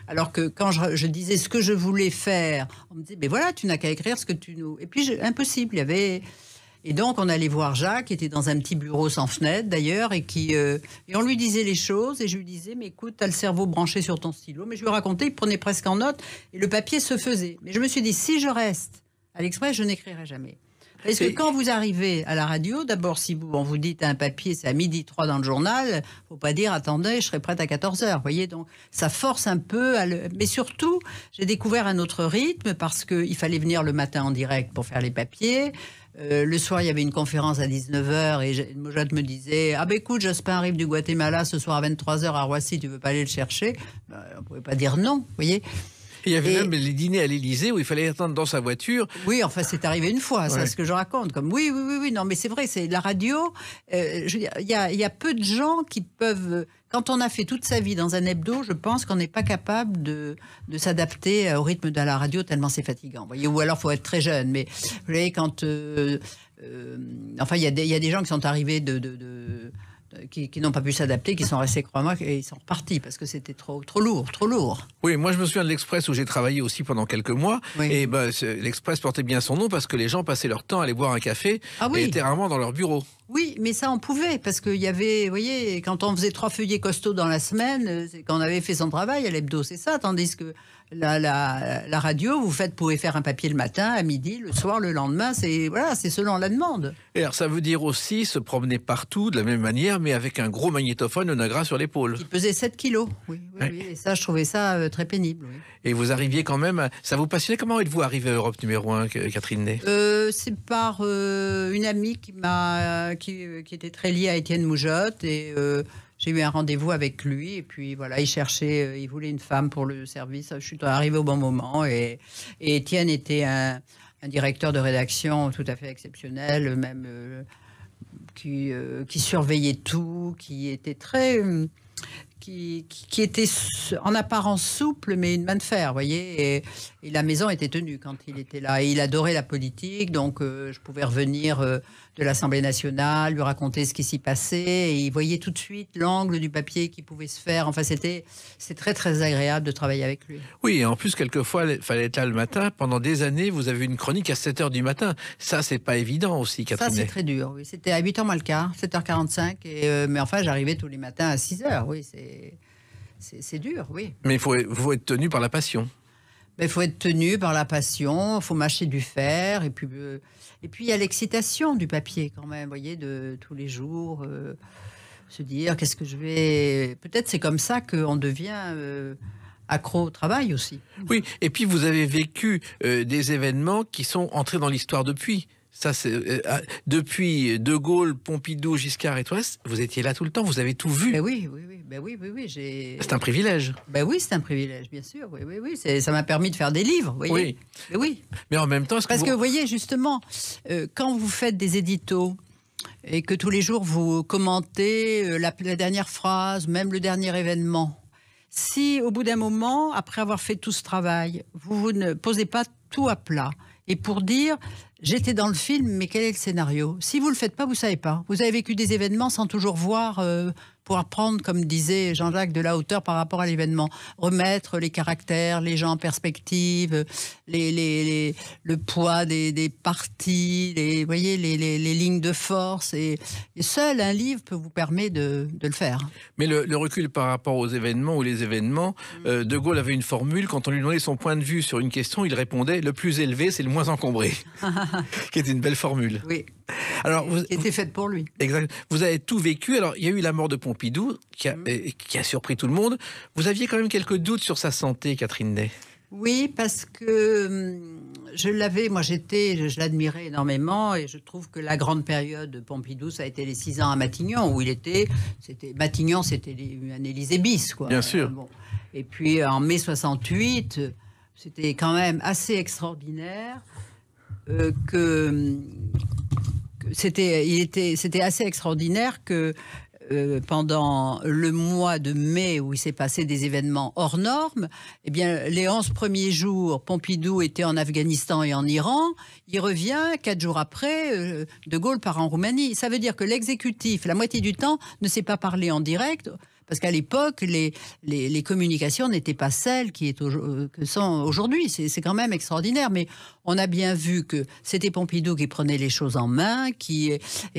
Alors que quand je disais ce que je voulais faire, on me disait, mais voilà, tu n'as qu'à écrire ce que tu nous... Et puis, impossible, il y avait... Et donc, on allait voir Jacques, qui était dans un petit bureau sans fenêtre, d'ailleurs, et on lui disait les choses, et je lui disais, mais écoute, t'as le cerveau branché sur ton stylo. Mais je lui racontais, il prenait presque en note, et le papier se faisait. Mais je me suis dit, si je reste à l'Express, je n'écrirai jamais. Parce que quand vous arrivez à la radio, d'abord, si on vous dit un papier, c'est à 12h03 dans le journal, faut pas dire attendez, je serai prête à 14h. Vous voyez, donc ça force un peu. Mais surtout, j'ai découvert un autre rythme parce qu'il fallait venir le matin en direct pour faire les papiers. Le soir, il y avait une conférence à 19h et Mojotte me disait « Ah ben écoute, Jospin arrive du Guatemala ce soir à 23h à Roissy, tu veux pas aller le chercher ?» On ne pouvait pas dire non, vous voyez. Il y avait même les dîners à l'Élysée où il fallait attendre dans sa voiture. Oui, enfin, c'est arrivé une fois, ça, ce que je raconte. Comme oui, non, mais c'est vrai, c'est la radio. Je veux dire, il y a peu de gens qui peuvent. Quand on a fait toute sa vie dans un hebdo, je pense qu'on n'est pas capable de s'adapter au rythme de la radio tellement c'est fatigant. Vous voyez, ou alors faut être très jeune. Mais vous voyez, quand enfin, il y a des gens qui sont arrivés qui n'ont pas pu s'adapter, qui sont restés, crois-moi, et ils sont repartis parce que c'était trop lourd. Oui, moi je me souviens de l'Express où j'ai travaillé aussi pendant quelques mois. Oui. Et l'Express portait bien son nom parce que les gens passaient leur temps à aller boire un café et étaient rarement dans leur bureau. Oui, mais ça on pouvait parce qu'il y avait, vous voyez, quand on faisait 3 feuillets costauds dans la semaine, c'est quand on avait fait son travail à l'hebdo, c'est ça. Tandis que la radio, vous pouvez faire un papier le matin, à midi, le soir, le lendemain, c'est selon la demande. Et alors ça veut dire aussi se promener partout de la même manière, mais avec un gros magnétophone Onagra sur l'épaule. Qui pesait 7 kilos. Oui. Et ça, je trouvais ça très pénible. Oui. Et vous arriviez quand même, ça vous passionnait. Comment êtes-vous arrivé à Europe numéro 1, Catherine Ney? C'est par une amie qui était très liée à Étienne Moujotte et j'ai eu un rendez-vous avec lui et puis voilà, il voulait une femme pour le service. Je suis arrivée au bon moment et Étienne était un directeur de rédaction tout à fait exceptionnel, même qui surveillait tout, qui était très... Qui était en apparence souple, mais une main de fer, vous voyez. Et la maison était tenue quand il était là. Et il adorait la politique, donc je pouvais revenir de l'Assemblée nationale, lui raconter ce qui s'y passait. Et il voyait tout de suite l'angle du papier qui pouvait se faire. Enfin, c'est très, très agréable de travailler avec lui. Oui, et en plus, quelquefois, il fallait être là le matin. Pendant des années, vous avez une chronique à 7h du matin. Ça, c'est pas évident aussi, Catherine. Ça, c'est très dur, oui. C'était à 8h moins le quart, 7h45. Mais enfin, j'arrivais tous les matins à 6h, oui. C'est dur, oui. Mais il faut être tenu par la passion. Il faut être tenu par la passion, il faut mâcher du fer, et puis il y a l'excitation du papier quand même, vous voyez, de tous les jours, se dire qu'est-ce que je vais... Peut-être c'est comme ça qu'on devient accro au travail aussi. Oui, et puis vous avez vécu des événements qui sont entrés dans l'histoire depuis. Ça, c'est depuis De Gaulle, Pompidou, Giscard et tout le reste, vous étiez là tout le temps, vous avez tout vu. Oui. C'est un privilège. Oui, c'est un privilège, bien sûr. Oui. Ça m'a permis de faire des livres, vous voyez. Oui. Mais en même temps, parce que vous voyez justement, quand vous faites des éditos et que tous les jours vous commentez la dernière phrase, même le dernier événement, si au bout d'un moment, après avoir fait tout ce travail, vous ne posez pas tout à plat. Et pour dire, j'étais dans le film, mais quel est le scénario? Si vous ne le faites pas, vous ne savez pas. Vous avez vécu des événements sans toujours voir, pour apprendre, comme disait Jean-Jacques, de la hauteur par rapport à l'événement. Remettre les caractères, les gens en perspective, le poids des parties, vous voyez, les lignes de force. Et seul un livre peut vous permettre de le faire. Mais le recul par rapport aux événements ou les événements, De Gaulle avait une formule, quand on lui demandait son point de vue sur une question, il répondait « le plus élevé, c'est le moins encombré », qui est une belle formule. Oui. Alors, qui était faite pour lui. Exact. Vous avez tout vécu. Alors, il y a eu la mort de Pompidou, qui a surpris tout le monde. Vous aviez quand même quelques doutes sur sa santé, Catherine Ney. Oui, parce que je l'admirais énormément et je trouve que la grande période de Pompidou, ça a été les 6 ans à Matignon, où Matignon, c'était un Élysée bis, quoi. Bien sûr. Bon. Et puis, en mai 68, c'était quand même assez extraordinaire c'était assez extraordinaire que pendant le mois de mai où il s'est passé des événements hors normes, eh bien, les 11 premiers jours, Pompidou était en Afghanistan et en Iran. Il revient 4 jours après, De Gaulle part en Roumanie. Ça veut dire que l'exécutif, la moitié du temps, ne s'est pas parlé en direct. Parce qu'à l'époque, les communications n'étaient pas celles que sont aujourd'hui. C'est quand même extraordinaire. Mais on a bien vu que c'était Pompidou qui prenait les choses en main, et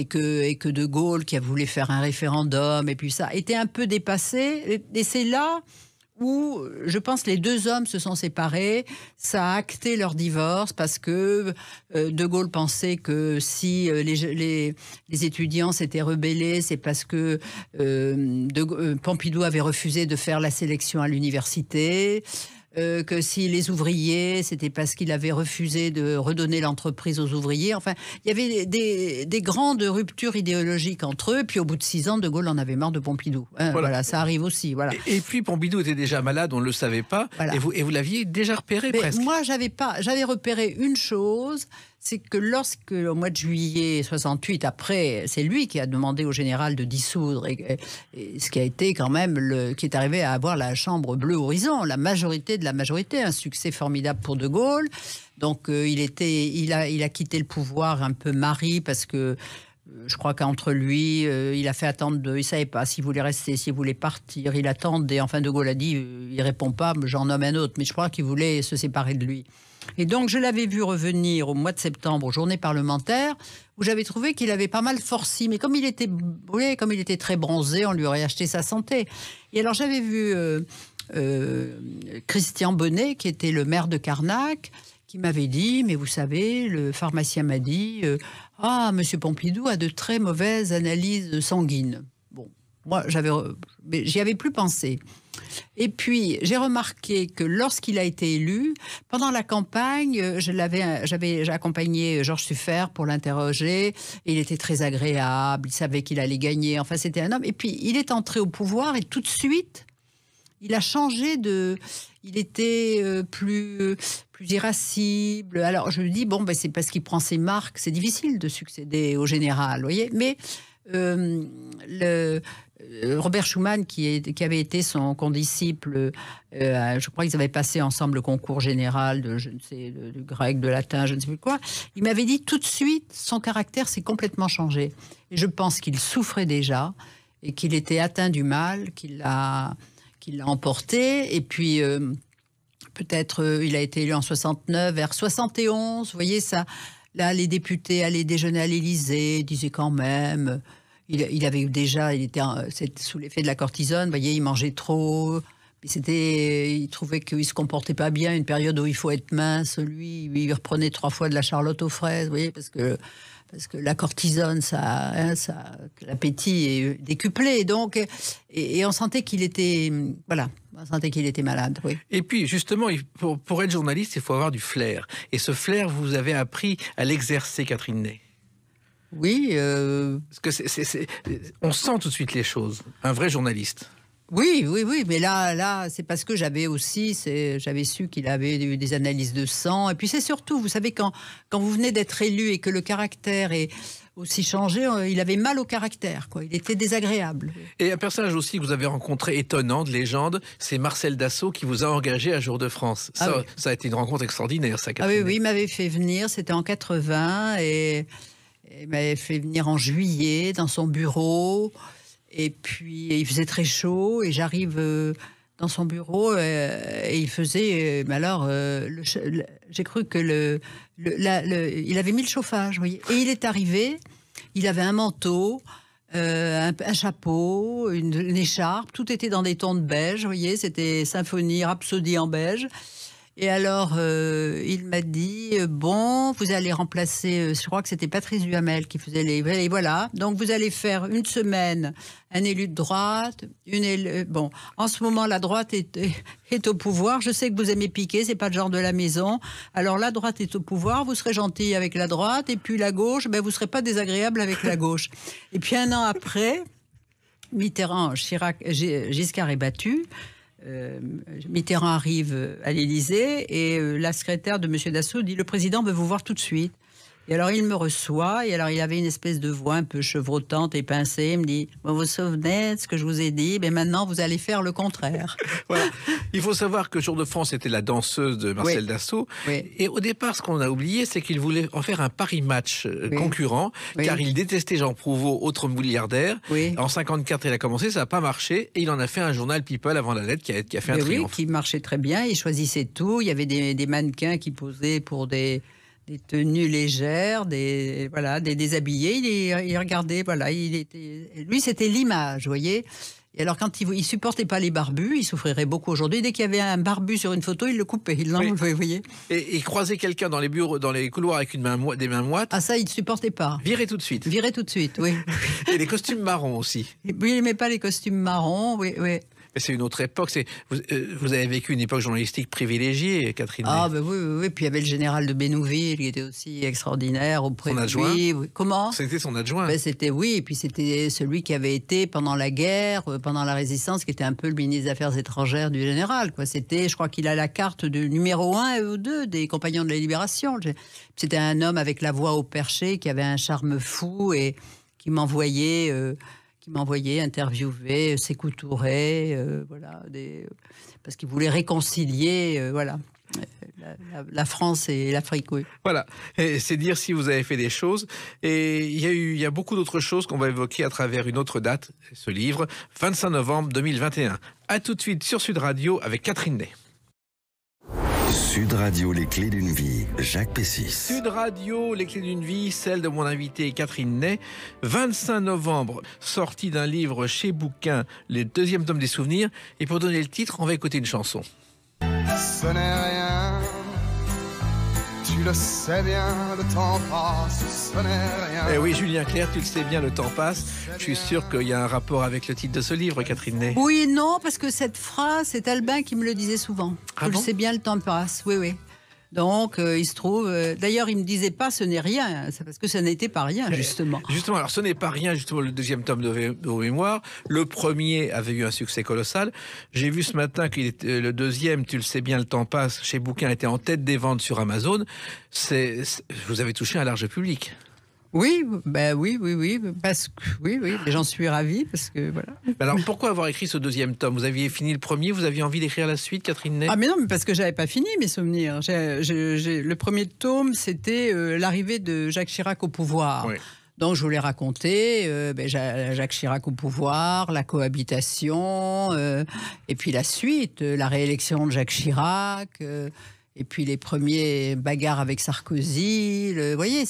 que De Gaulle, qui a voulu faire un référendum, et puis ça, était un peu dépassé. Et c'est là où je pense que les deux hommes se sont séparés. Ça a acté leur divorce parce que De Gaulle pensait que si les étudiants s'étaient rebellés, c'est parce que Pompidou avait refusé de faire la sélection à l'université. Que si les ouvriers, c'était parce qu'il avait refusé de redonner l'entreprise aux ouvriers. Enfin, il y avait des grandes ruptures idéologiques entre eux. Puis au bout de 6 ans, De Gaulle en avait marre de Pompidou. Voilà, ça arrive aussi. Voilà. Et puis Pompidou était déjà malade, on ne le savait pas. Voilà. Et vous l'aviez déjà repéré presque. Moi, j'avais repéré une chose, c'est que lorsque, au mois de juillet 68, après, c'est lui qui a demandé au général de dissoudre, et ce qui a été quand même, qui est arrivé à avoir la chambre bleue horizon, la majorité de la majorité, un succès formidable pour De Gaulle. Donc il a quitté le pouvoir un peu marri parce que je crois qu'entre lui, il a fait attendre, il ne savait pas s'il voulait rester, s'il voulait partir, il attendait. Enfin, De Gaulle a dit, il ne répond pas, j'en nomme un autre, mais je crois qu'il voulait se séparer de lui. Et donc, je l'avais vu revenir au mois de septembre, aux journées parlementaires, où j'avais trouvé qu'il avait pas mal forci. Mais comme il était très bronzé, on lui aurait acheté sa santé. Et alors, j'avais vu Christian Bonnet, qui était le maire de Carnac, qui m'avait dit, mais vous savez, le pharmacien m'a dit, Monsieur Pompidou a de très mauvaises analyses sanguines. Bon, moi, j'y avais plus pensé. Et puis, j'ai remarqué que lorsqu'il a été élu, pendant la campagne, j'avais accompagné Georges Suffert pour l'interroger. Il était très agréable, il savait qu'il allait gagner. Enfin, c'était un homme. Et puis, il est entré au pouvoir et tout de suite, il a changé il était plus irascible. Alors, je me dis, c'est parce qu'il prend ses marques. C'est difficile de succéder au général, vous voyez. Mais Robert Schuman, qui avait été son condisciple, je crois qu'ils avaient passé ensemble le concours général de grec, de latin, je ne sais plus quoi. Il m'avait dit tout de suite, son caractère s'est complètement changé. Et je pense qu'il souffrait déjà et qu'il était atteint du mal, qu'il l'a emporté. Et puis, peut-être, il a été élu en 69, vers 71, vous voyez ça. Là, les députés allaient déjeuner à l'Élysée, disaient quand même... Il était sous l'effet de la cortisone, vous voyez, il mangeait trop. Il trouvait qu'il se comportait pas bien, une période où il faut être mince. Lui, il reprenait 3 fois de la charlotte aux fraises, vous voyez, parce que la cortisone, l'appétit est décuplé. Donc, et on sentait qu'il était, malade. Oui. Et puis, justement, pour être journaliste, il faut avoir du flair. Et ce flair, vous avez appris à l'exercer, Catherine Ney. Oui. Parce que on sent tout de suite les choses. Un vrai journaliste. Oui. Mais là, c'est parce que j'avais su qu'il avait eu des analyses de sang. Et puis c'est surtout, vous savez, quand vous venez d'être élu et que le caractère est aussi changé, il avait mal au caractère, quoi. Il était désagréable. Et un personnage aussi que vous avez rencontré étonnant, de légende, c'est Marcel Dassault qui vous a engagé à Jour de France. Ça a été une rencontre extraordinaire, ça, Catherine. Oui, il m'avait fait venir, c'était en 80, et il m'avait fait venir en juillet dans son bureau. Et puis, il faisait très chaud, et j'arrive dans son bureau, et il faisait... j'ai cru que il avait mis le chauffage, vous voyez. Et il est arrivé, il avait un manteau, un chapeau, une écharpe, tout était dans des tons de beige, vous voyez, c'était symphonie, rhapsodie en beige. Et alors, il m'a dit, vous allez remplacer, je crois que c'était Patrice Duhamel qui faisait et voilà, donc vous allez faire une semaine un élu de droite, en ce moment, la droite est au pouvoir, je sais que vous aimez piquer, c'est pas le genre de la maison, alors la droite est au pouvoir, vous serez gentil avec la droite, et puis la gauche, vous serez pas désagréable avec la gauche. Et puis 1 an après, Mitterrand, Giscard est battu. Mitterrand arrive à l'Élysée et la secrétaire de M. Dassault dit « Le président veut vous voir tout de suite ». Et alors, il me reçoit, et alors, il avait une espèce de voix un peu chevrotante et pincée. Il me dit « Vous vous souvenez de ce que je vous ai dit ? Maintenant, vous allez faire le contraire. » Voilà. Il faut savoir que Jour de France était la danseuse de Marcel Dassault. Oui. Et au départ, ce qu'on a oublié, c'est qu'il voulait en faire un Paris-Match concurrent, car il détestait Jean Prouvost, autre milliardaire. Oui. En 54, il a commencé, ça n'a pas marché, et il en a fait un journal People avant la lettre qui a fait un triomphe. Oui, qui marchait très bien, il choisissait tout. Il y avait des mannequins qui posaient pour des tenues légères, des déshabillés. Il regardait, lui, c'était l'image, vous voyez. Et alors, quand il supportait pas les barbus, il souffrirait beaucoup aujourd'hui. Dès qu'il y avait un barbu sur une photo, il le coupait, il l'enlevait, vous voyez. Et croiser quelqu'un dans les bureaux, dans les couloirs avec des mains moites. Ah, ça, il ne supportait pas. Virer tout de suite. Virer tout de suite, oui. Et les costumes marrons aussi. Oui, il n'aimait pas les costumes marrons, oui, oui. Mais c'est une autre époque. Vous avez vécu une époque journalistique privilégiée, Catherine. Ah, ben oui. Puis il y avait le général de Bénouville qui était aussi extraordinaire auprès son de adjoint. lui. Oui. Comment ? C'était son adjoint. Ben, et puis c'était celui qui avait été pendant la guerre, pendant la résistance, qui était un peu le ministre des Affaires étrangères du général, quoi. C'était, je crois qu'il a la carte du numéro 1 ou 2 des Compagnons de la Libération. C'était un homme avec la voix au perché, qui avait un charme fou et qui m'envoyait interviewer Sékou Touré, voilà, parce qu'il voulait réconcilier, voilà, la France et l'Afrique, oui. Voilà, et c'est dire si vous avez fait des choses. Et il y a beaucoup d'autres choses qu'on va évoquer à travers une autre date, ce livre, 25 novembre 2021. À tout de suite sur Sud Radio avec Catherine Ney. Sud Radio, les clés d'une vie, Jacques Pessis. Sud Radio, les clés d'une vie, celle de mon invitée Catherine Ney. 25 novembre, sortie d'un livre chez Bouquin, le 2e tome des souvenirs. Et pour donner le titre, on va écouter une chanson. Ce n'est rien, tu le sais bien, le temps passe, ce n'est rien. Eh oui, Julien Clerc, tu le sais bien, le temps passe. Je suis sûr qu'il y a un rapport avec le titre de ce livre, Catherine Ney. Oui et non, parce que cette phrase, c'est Albin qui me le disait souvent. Ah tu bon ? le sais bien, le temps passe, oui, oui. Donc, il se trouve... d'ailleurs, il ne me disait pas « ce n'est rien », c'est parce que ça n'était pas rien, justement. Justement, alors ce n'est pas rien, justement, le 2e tome de vos mémoires. Le premier avait eu un succès colossal. J'ai vu ce matin que le 2e, tu le sais bien, le temps passe, chez Bouquin, était en tête des ventes sur Amazon. Vous avez touché un large public. Oui, parce que oui, et j'en suis ravie parce que voilà. Alors pourquoi avoir écrit ce 2e tome ? Vous aviez fini le premier, vous aviez envie d'écrire la suite, Catherine Ney ? Ah mais non, mais parce que j'avais pas fini mes souvenirs. Le premier tome, c'était l'arrivée de Jacques Chirac au pouvoir. Oui. Donc je voulais raconter Jacques Chirac au pouvoir, la cohabitation, et puis la suite, la réélection de Jacques Chirac. Et puis les premiers bagarres avec Sarkozy, vous voyez,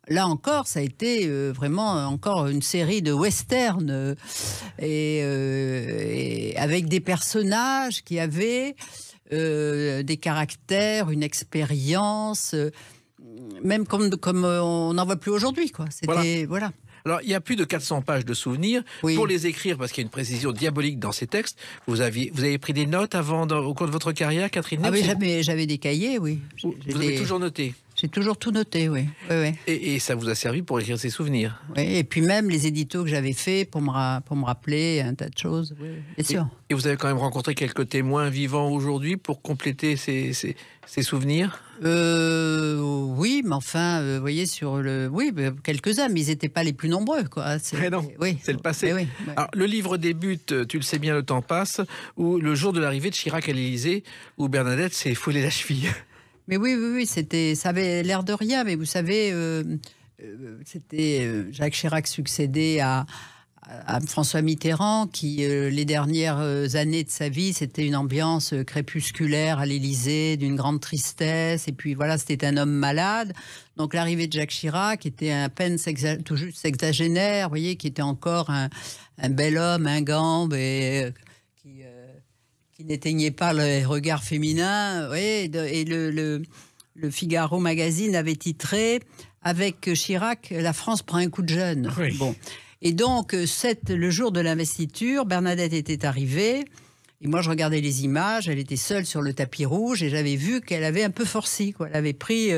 là encore, ça a été vraiment encore une série de westerns et avec des personnages qui avaient des caractères, une expérience, même comme on n'en voit plus aujourd'hui, quoi. C'était voilà. Alors, il y a plus de 400 pages de souvenirs. Oui. Pour les écrire, parce qu'il y a une précision diabolique dans ces textes, vous avez pris des notes au cours de votre carrière, Catherine Ney ? Ah oui, j'avais des cahiers, oui. Vous avez toujours noté ? J'ai toujours tout noté, oui. Oui. Et ça vous a servi pour écrire ces souvenirs ? Oui, et puis même les éditos que j'avais faits pour me rappeler un tas de choses, oui, bien sûr. Et vous avez quand même rencontré quelques témoins vivants aujourd'hui pour compléter ces souvenirs ? Oui, mais enfin, vous voyez, quelques-uns, mais ils n'étaient pas les plus nombreux, quoi. Mais non, c'est le passé. Oui. Alors, le livre débute, tu le sais bien, le temps passe, où le jour de l'arrivée de Chirac à l'Élysée, où Bernadette s'est foulée la cheville. Mais oui, ça avait l'air de rien, mais vous savez, c'était Jacques Chirac succédait à François Mitterrand, qui, les dernières années de sa vie, c'était une ambiance crépusculaire à l'Élysée, d'une grande tristesse. Et puis voilà, c'était un homme malade. Donc l'arrivée de Jacques Chirac était à peine tout juste sexagénaire, vous voyez, qui était encore un bel homme, un gambe, et qui n'éteignait pas les regards féminins. Et le Figaro Magazine avait titré « Avec Chirac, la France prend un coup de jeune ». Oui. Bon. Et donc, le jour de l'investiture, Bernadette était arrivée. Et moi, je regardais les images. Elle était seule sur le tapis rouge. Et j'avais vu qu'elle avait un peu forci, quoi. Elle avait pris,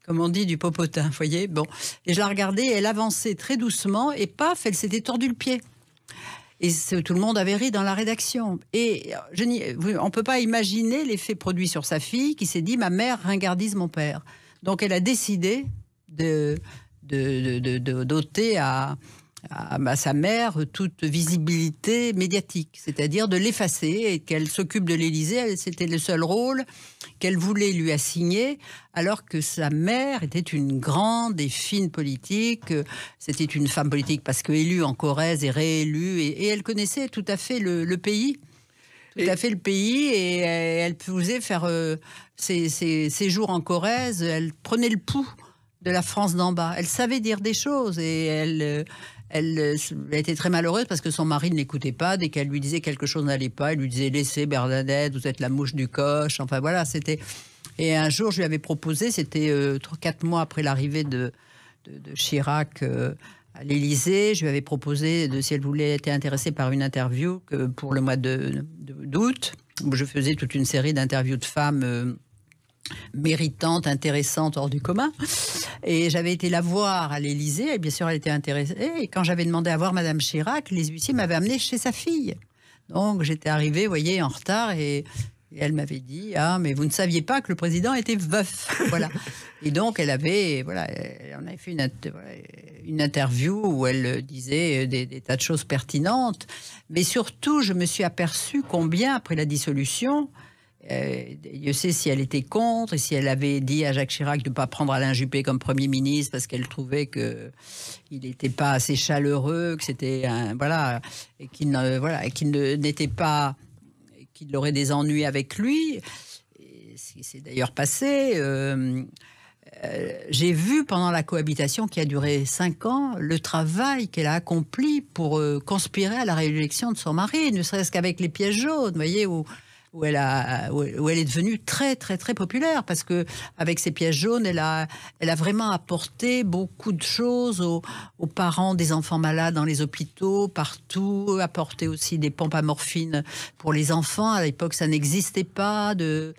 comme on dit, du popotin, vous voyez. Bon. Et je la regardais. Elle avançait très doucement. Et paf, elle s'était tordu le pied. Et tout le monde avait ri dans la rédaction. Et on ne peut pas imaginer l'effet produit sur sa fille qui s'est dit « Ma mère ringardise mon père ». Donc, elle a décidé d'ôter à sa mère toute visibilité médiatique, c'est-à-dire de l'effacer et qu'elle s'occupe de l'Élysée. C'était le seul rôle qu'elle voulait lui assigner, alors que sa mère était une grande et fine politique. C'était une femme politique parce qu'élue en Corrèze et réélue, et elle connaissait tout à fait le pays. Tout à fait le pays, et elle pouvait faire ses séjours en Corrèze. Elle prenait le pouls de la France d'en bas. Elle savait dire des choses et elle était très malheureuse parce que son mari ne l'écoutait pas. Dès qu'elle lui disait quelque chose n'allait pas, elle lui disait « Laissez Bernadette, vous êtes la mouche du coche ». Enfin voilà, c'était... Et un jour, je lui avais proposé, c'était 4 mois après l'arrivée de Chirac à l'Élysée, je lui avais proposé si elle voulait être intéressée par une interview pour le mois d'août, où je faisais toute une série d'interviews de femmes méritantes, intéressantes, hors du commun. Et j'avais été la voir à l'Élysée, et bien sûr, elle était intéressée. Et quand j'avais demandé à voir Madame Chirac, les huissiers m'avaient amenée chez sa fille. Donc, j'étais arrivée, vous voyez, en retard, et elle m'avait dit « Ah, mais vous ne saviez pas que le président était veuf !» Voilà. Et donc, on avait fait une interview où elle disait des tas de choses pertinentes. Mais surtout, je me suis aperçue combien, après la dissolution, Dieu sait si elle était contre et si elle avait dit à Jacques Chirac de ne pas prendre Alain Juppé comme Premier ministre parce qu'elle trouvait qu'il n'était pas assez chaleureux, que c'était et qu'il n'était pas... qu'il aurait des ennuis avec lui. Ce qui s'est d'ailleurs passé. J'ai vu pendant la cohabitation qui a duré 5 ans le travail qu'elle a accompli pour conspirer à la réélection de son mari, ne serait-ce qu'avec les pièges jaunes, vous voyez, où elle est devenue très très très populaire parce que avec ses pièges jaunes, elle a vraiment apporté beaucoup de choses aux parents des enfants malades dans les hôpitaux, partout, apporté aussi des pompes à morphine pour les enfants. À l'époque, ça n'existait pas de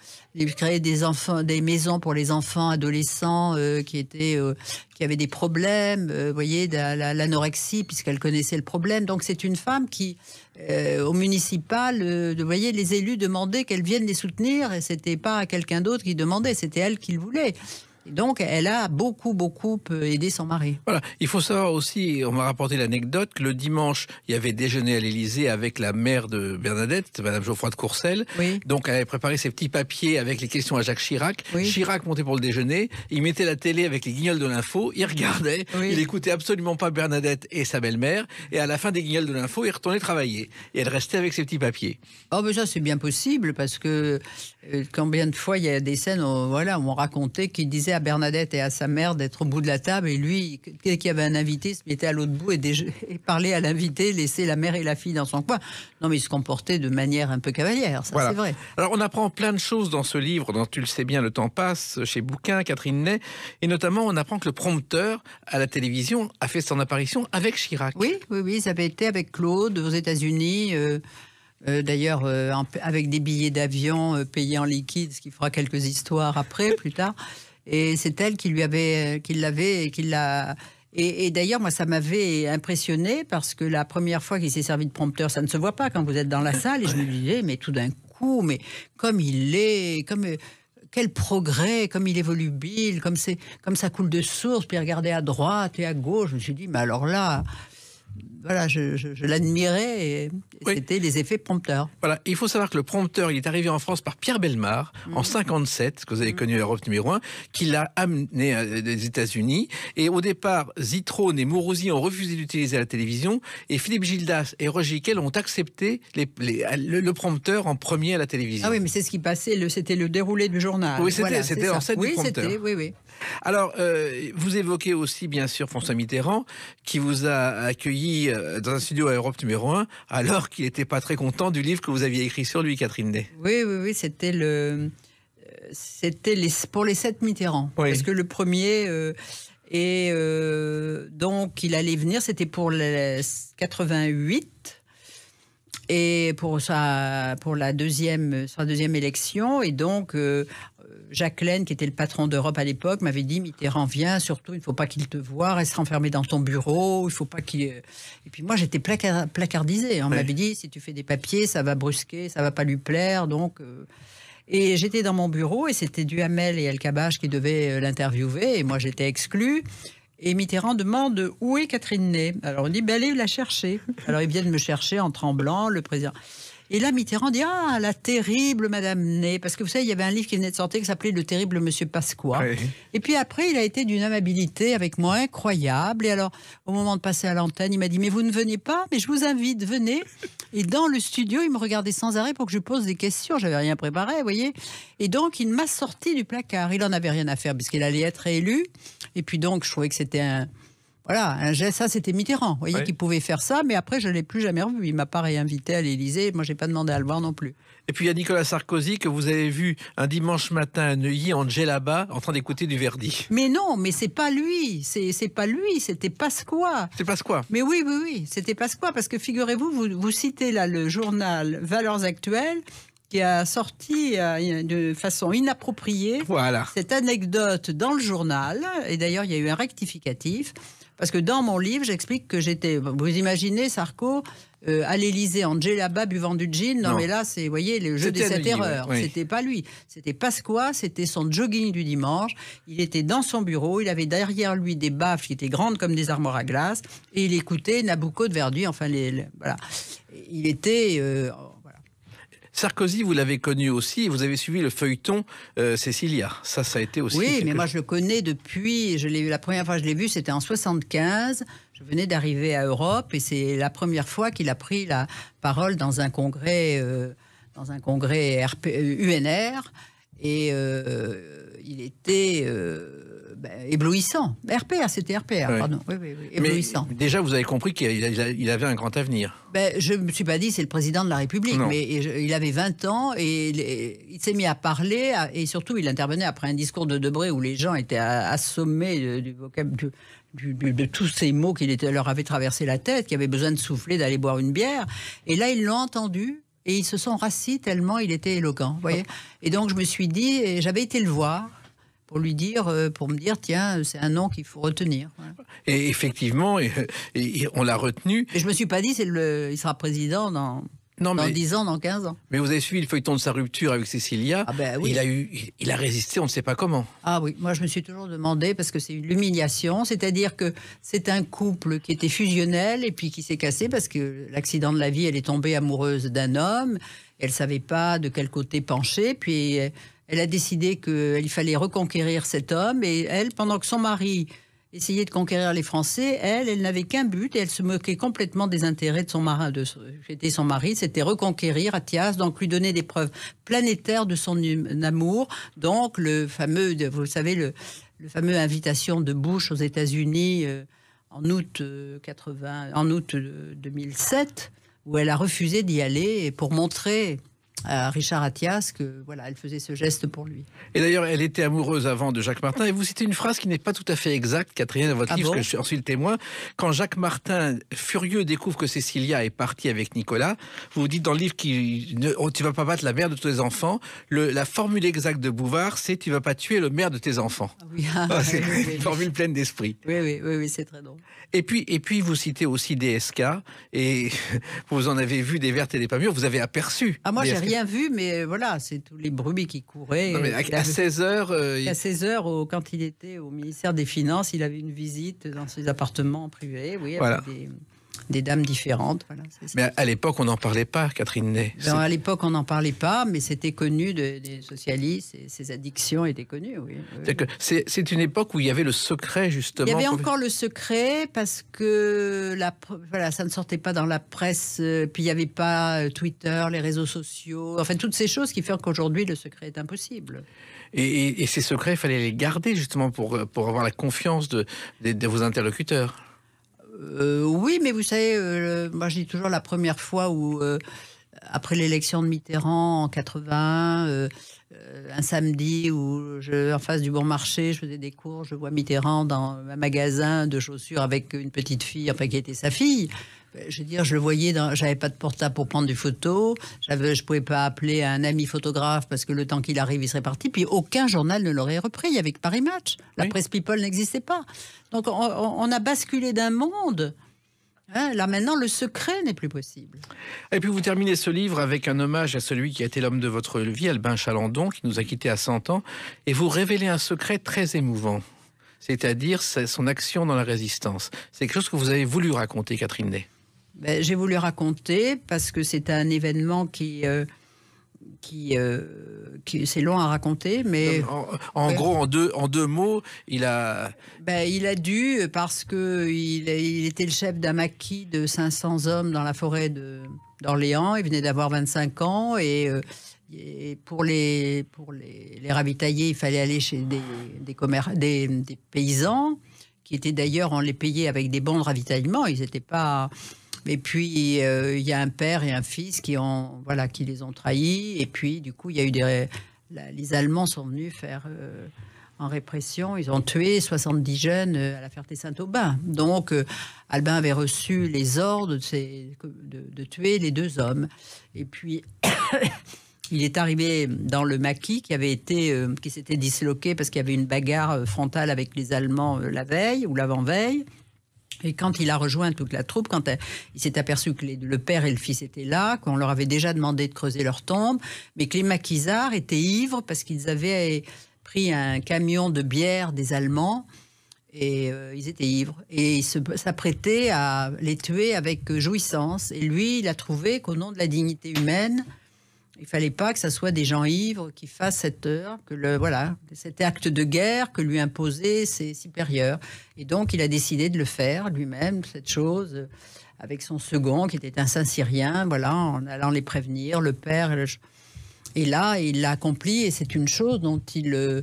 créer des maisons pour les enfants adolescents qui avaient des problèmes, vous voyez, l'anorexie, puisqu'elle connaissait le problème. Donc c'est une femme qui, au municipal, vous voyez, les élus demandaient qu'elle vienne les soutenir, et c'était pas quelqu'un d'autre qui demandait, c'était elle qui le voulait. Et donc, elle a beaucoup aidé son mari. Voilà. Il faut savoir aussi, on m'a rapporté l'anecdote, que le dimanche, il y avait déjeuner à l'Élysée avec la mère de Bernadette, Madame Geoffroy de Courcelles. Oui. Donc, elle avait préparé ses petits papiers avec les questions à Jacques Chirac. Oui. Chirac montait pour le déjeuner, il mettait la télé avec les guignols de l'info, il regardait, il écoutait absolument pas Bernadette et sa belle-mère, et à la fin des guignols de l'info, il retournait travailler. Et elle restait avec ses petits papiers. Oh, mais ça, c'est bien possible, parce que combien de fois il y a des scènes où on racontait qu'il disait à Bernadette et à sa mère d'être au bout de la table, et lui, dès qu'il y avait un invité, il se mettait à l'autre bout et parlait à l'invité, laissait la mère et la fille dans son coin. Non, mais il se comportait de manière un peu cavalière, ça c'est vrai. Alors on apprend plein de choses dans ce livre, dont tu le sais bien, Le Temps passe, chez Bouquin, Catherine Ney, et notamment on apprend que le prompteur à la télévision a fait son apparition avec Chirac. Oui, ça avait été avec Claude aux États-Unis. D'ailleurs, avec des billets d'avion payés en liquide, ce qui fera quelques histoires après, plus tard. Et c'est elle qui l'avait. Et d'ailleurs, moi, ça m'avait impressionné parce que la première fois qu'il s'est servi de prompteur, ça ne se voit pas quand vous êtes dans la salle. Et je me disais, mais tout d'un coup, mais comme il est, quel progrès, comme il est volubile, comme ça coule de source. Puis regardez à droite et à gauche. Je me suis dit, mais alors là. Voilà, je l'admirais et c'était les effets prompteurs. Voilà, il faut savoir que le prompteur, il est arrivé en France par Pierre Bellemare en 57, que vous avez connu à Europe numéro 1, qui l'a amené des États-Unis. Et au départ, Zitrone et Mourouzi ont refusé d'utiliser la télévision et Philippe Gildas et Roger Hickel ont accepté le prompteur en premier à la télévision. Ah oui, mais c'est ce qui passait, c'était le déroulé du journal. Oui, c'était l'ancêtre du prompteur. Oui. Alors, vous évoquez aussi, bien sûr, François Mitterrand, qui vous a accueilli dans un studio à Europe numéro 1, alors qu'il n'était pas très content du livre que vous aviez écrit sur lui, Catherine Ney. Oui, c'était pour les 7 Mitterrand. Oui. Parce que le premier... donc, il allait venir, c'était pour le 88... Et pour sa deuxième élection, et donc Jacques Laine, qui était le patron d'Europe à l'époque, m'avait dit, Mitterrand vient, surtout il ne faut pas qu'il te voie, reste enfermé dans ton bureau, il faut pas qu'il... Et puis moi j'étais placardisée, on m'avait dit, si tu fais des papiers, ça va brusquer, ça va pas lui plaire, donc... Et j'étais dans mon bureau, et c'était Duhamel et El-Kabbach qui devaient l'interviewer, et moi j'étais exclue. Et Mitterrand demande où est Catherine Ney. Alors on dit, allez la chercher. Alors ils viennent me chercher en tremblant, le président. Et là, Mitterrand dit « Ah, la terrible Madame Ney », parce que vous savez, il y avait un livre qui venait de sortir qui s'appelait « Le terrible Monsieur Pasqua Oui. ». Et puis après, il a été d'une amabilité avec moi incroyable. Et alors, au moment de passer à l'antenne, il m'a dit « Mais vous ne venez pas, mais je vous invite, venez ». Et dans le studio, il me regardait sans arrêt pour que je pose des questions. J'avais rien préparé, vous voyez. Et donc, il m'a sorti du placard. Il en avait rien à faire puisqu'il allait être élu. Et puis donc, je trouvais que c'était un geste. Ça, c'était Mitterrand, vous voyez, Oui. qui pouvait faire ça. Mais après, je ne l'ai plus jamais revu. Il ne m'a pas réinvité à l'Élysée. Moi, je n'ai pas demandé à le voir non plus. Et puis il y a Nicolas Sarkozy que vous avez vu un dimanche matin à Neuilly en djellaba en train d'écouter du Verdi. Mais non, mais c'est pas lui. C'est pas lui. C'était Pasqua. C'est pas quoi? Mais oui, c'était Pasqua. Parce que figurez-vous, vous citez là le journal Valeurs Actuelles qui a sorti de façon inappropriée Voilà. cette anecdote dans le journal. Et d'ailleurs, il y a eu un rectificatif. Parce que dans mon livre, j'explique que j'étais... Vous imaginez, Sarko, à l'Élysée en djellaba buvant du gin. Non, Non. mais là, c'est, vous voyez, le jeu des C'était à 7 Neuilly, erreurs. oui. C'était pas lui. C'était Pasqua, c'était son jogging du dimanche. Il était dans son bureau. Il avait derrière lui des baffes qui étaient grandes comme des armoires à glace. Et il écoutait Nabucco de Verdi. Enfin, voilà. Il était... voilà. Sarkozy, vous l'avez connu aussi, vous avez suivi le feuilleton Cécilia. Ça a été aussi... Oui, mais quelque moi chose. je le connais depuis, la première fois que je l'ai vu, c'était en 75. Je venais d'arriver à Europe et c'est la première fois qu'il a pris la parole dans un congrès UNR. Et il était éblouissant. RPR, c'était RPR, Ouais. pardon. Oui, Mais éblouissant. déjà, vous avez compris qu'il avait un grand avenir. Je ne me suis pas dit c'est le président de la République, Non. mais il avait 20 ans et il s'est mis à parler et surtout il intervenait après un discours de Debré où les gens étaient assommés du vocabulaire. De tous ces mots qui leur avaient traversé la tête, qui avaient besoin de souffler, d'aller boire une bière. Et là, ils l'ont entendu et ils se sont rassis tellement il était éloquent. Vous voyez. Et donc, je me suis dit, et j'avais été le voir pour lui dire, pour me dire, tiens, c'est un nom qu'il faut retenir. Voilà. Et effectivement, on l'a retenu. Et je me suis pas dit, il sera président dans 10 ans, dans 15 ans. Mais vous avez suivi le feuilleton de sa rupture avec Cécilia. Ah ben oui. Il a résisté, on ne sait pas comment. Ah oui, moi je me suis toujours demandé, parce que c'est une humiliation, c'est-à-dire que c'est un couple qui était fusionnel et puis qui s'est cassé parce que l'accident de la vie, elle est tombée amoureuse d'un homme, elle savait pas de quel côté pencher, puis elle a décidé qu'il fallait reconquérir cet homme et elle, pendant que son mari essayait de conquérir les Français, elle n'avait qu'un but et elle se moquait complètement des intérêts de son mari, c'était reconquérir Athias, donc lui donner des preuves planétaires de son amour, donc le fameux, vous savez, le fameux invitation de Bush aux États-Unis en août 2007, où elle a refusé d'y aller pour montrer à Richard Athias que voilà, elle faisait ce geste pour lui. Et d'ailleurs, elle était amoureuse avant de Jacques Martin. Et vous citez une phrase qui n'est pas tout à fait exacte, Catherine, dans votre livre, parce que je suis le témoin. Quand Jacques Martin, furieux, découvre que Cécilia est partie avec Nicolas, vous dites dans le livre tu vas pas battre la mère de tous tes enfants. La formule exacte de Bouvard, c'est tu vas pas tuer le maire de tes enfants. Ah oui, C'est oui. une formule pleine d'esprit. Oui, c'est très drôle. Et puis vous citez aussi DSK, et vous en avez vu des vertes et des pas mûres, vous avez aperçu. Ah, moi, j'ai DSK. rien vu, mais voilà, c'est tous les bruits qui couraient. Non, mais à 16h... À 16h, quand il était au ministère des Finances, il avait une visite dans ses appartements privés, oui, avec Voilà. des dames différentes. Voilà, c'est ça. Mais à l'époque, on n'en parlait pas, Catherine Ney. Ben, à l'époque, on n'en parlait pas, mais c'était connu des socialistes, et ses addictions étaient connues, oui. C'est une époque où il y avait le secret, justement. Il y avait encore le secret parce que ça ne sortait pas dans la presse, puis il n'y avait pas Twitter, les réseaux sociaux, enfin toutes ces choses qui font qu'aujourd'hui le secret est impossible. Et ces secrets, il fallait les garder, justement, pour avoir la confiance de vos interlocuteurs. Oui, mais vous savez, moi je dis toujours la première fois où, après l'élection de Mitterrand en 80, un samedi où en face du Bon Marché, je faisais des cours, je vois Mitterrand dans un magasin de chaussures avec une petite fille, enfin qui était sa fille. Je veux dire, je le voyais, j'avais pas de portable pour prendre des photos, je pouvais pas appeler un ami photographe parce que le temps qu'il arrive, il serait parti. Puis aucun journal ne l'aurait repris. Il y avait que Paris Match. La presse People n'existait pas. Donc on a basculé d'un monde. Hein, là maintenant, le secret n'est plus possible. Et puis vous terminez ce livre avec un hommage à celui qui a été l'homme de votre vie, Albin Chalandon, qui nous a quittés à 100 ans. Et vous révélez un secret très émouvant, c'est-à-dire son action dans la résistance. C'est quelque chose que vous avez voulu raconter, Catherine Ney. Ben, j'ai voulu raconter parce que c'est un événement qui c'est long à raconter, mais En gros, en deux mots, il a dû, parce que il était le chef d'un maquis de 500 hommes dans la forêt d'Orléans. Il venait d'avoir 25 ans et pour les ravitailler, il fallait aller chez des paysans qui étaient d'ailleurs, on les payait avec des bons de ravitaillement. Ils n'étaient pas. Et puis, il y a un père et un fils qui les ont trahis. Et puis, du coup, il y a eu les Allemands sont venus faire en répression. Ils ont tué 70 jeunes à la Ferté-Saint-Aubin. Donc, Albin avait reçu les ordres de tuer les 2 hommes. Et puis, il est arrivé dans le maquis qui s'était disloqué parce qu'il y avait une bagarre frontale avec les Allemands la veille ou l'avant-veille. Et quand il a rejoint toute la troupe, quand il s'est aperçu que le père et le fils étaient là, qu'on leur avait déjà demandé de creuser leur tombe, mais que les maquisards étaient ivres parce qu'ils avaient pris un camion de bière des Allemands et ils étaient ivres. Et ils s'apprêtaient à les tuer avec jouissance. Et lui, il a trouvé qu'au nom de la dignité humaine, il fallait pas que ça soit des gens ivres qui fassent cette heure, cet acte de guerre que lui imposaient ses supérieurs. Et donc, il a décidé de le faire lui-même, cette chose, avec son second, qui était un Saint-Cyrien, en allant les prévenir, le père. Et là, il l'a accompli, et c'est une chose dont il ne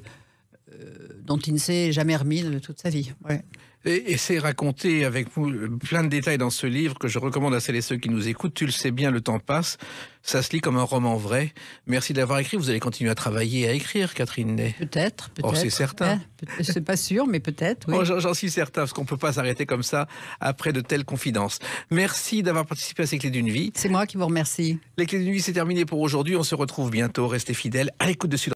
s'est jamais remis de toute sa vie. Ouais. Et c'est raconté avec plein de détails dans ce livre que je recommande à celles et ceux qui nous écoutent. Tu le sais bien, le temps passe. Ça se lit comme un roman vrai. Merci d'avoir écrit. Vous allez continuer à travailler, à écrire, Catherine Ney. Peut-être. Oh, c'est certain. Ouais, c'est pas sûr, mais peut-être, oui. Oh, j'en suis certain, parce qu'on ne peut pas s'arrêter comme ça après de telles confidences. Merci d'avoir participé à ces Clés d'une vie. C'est moi qui vous remercie. Les Clés d'une vie, c'est terminé pour aujourd'hui. On se retrouve bientôt. Restez fidèles à l'écoute de Sud.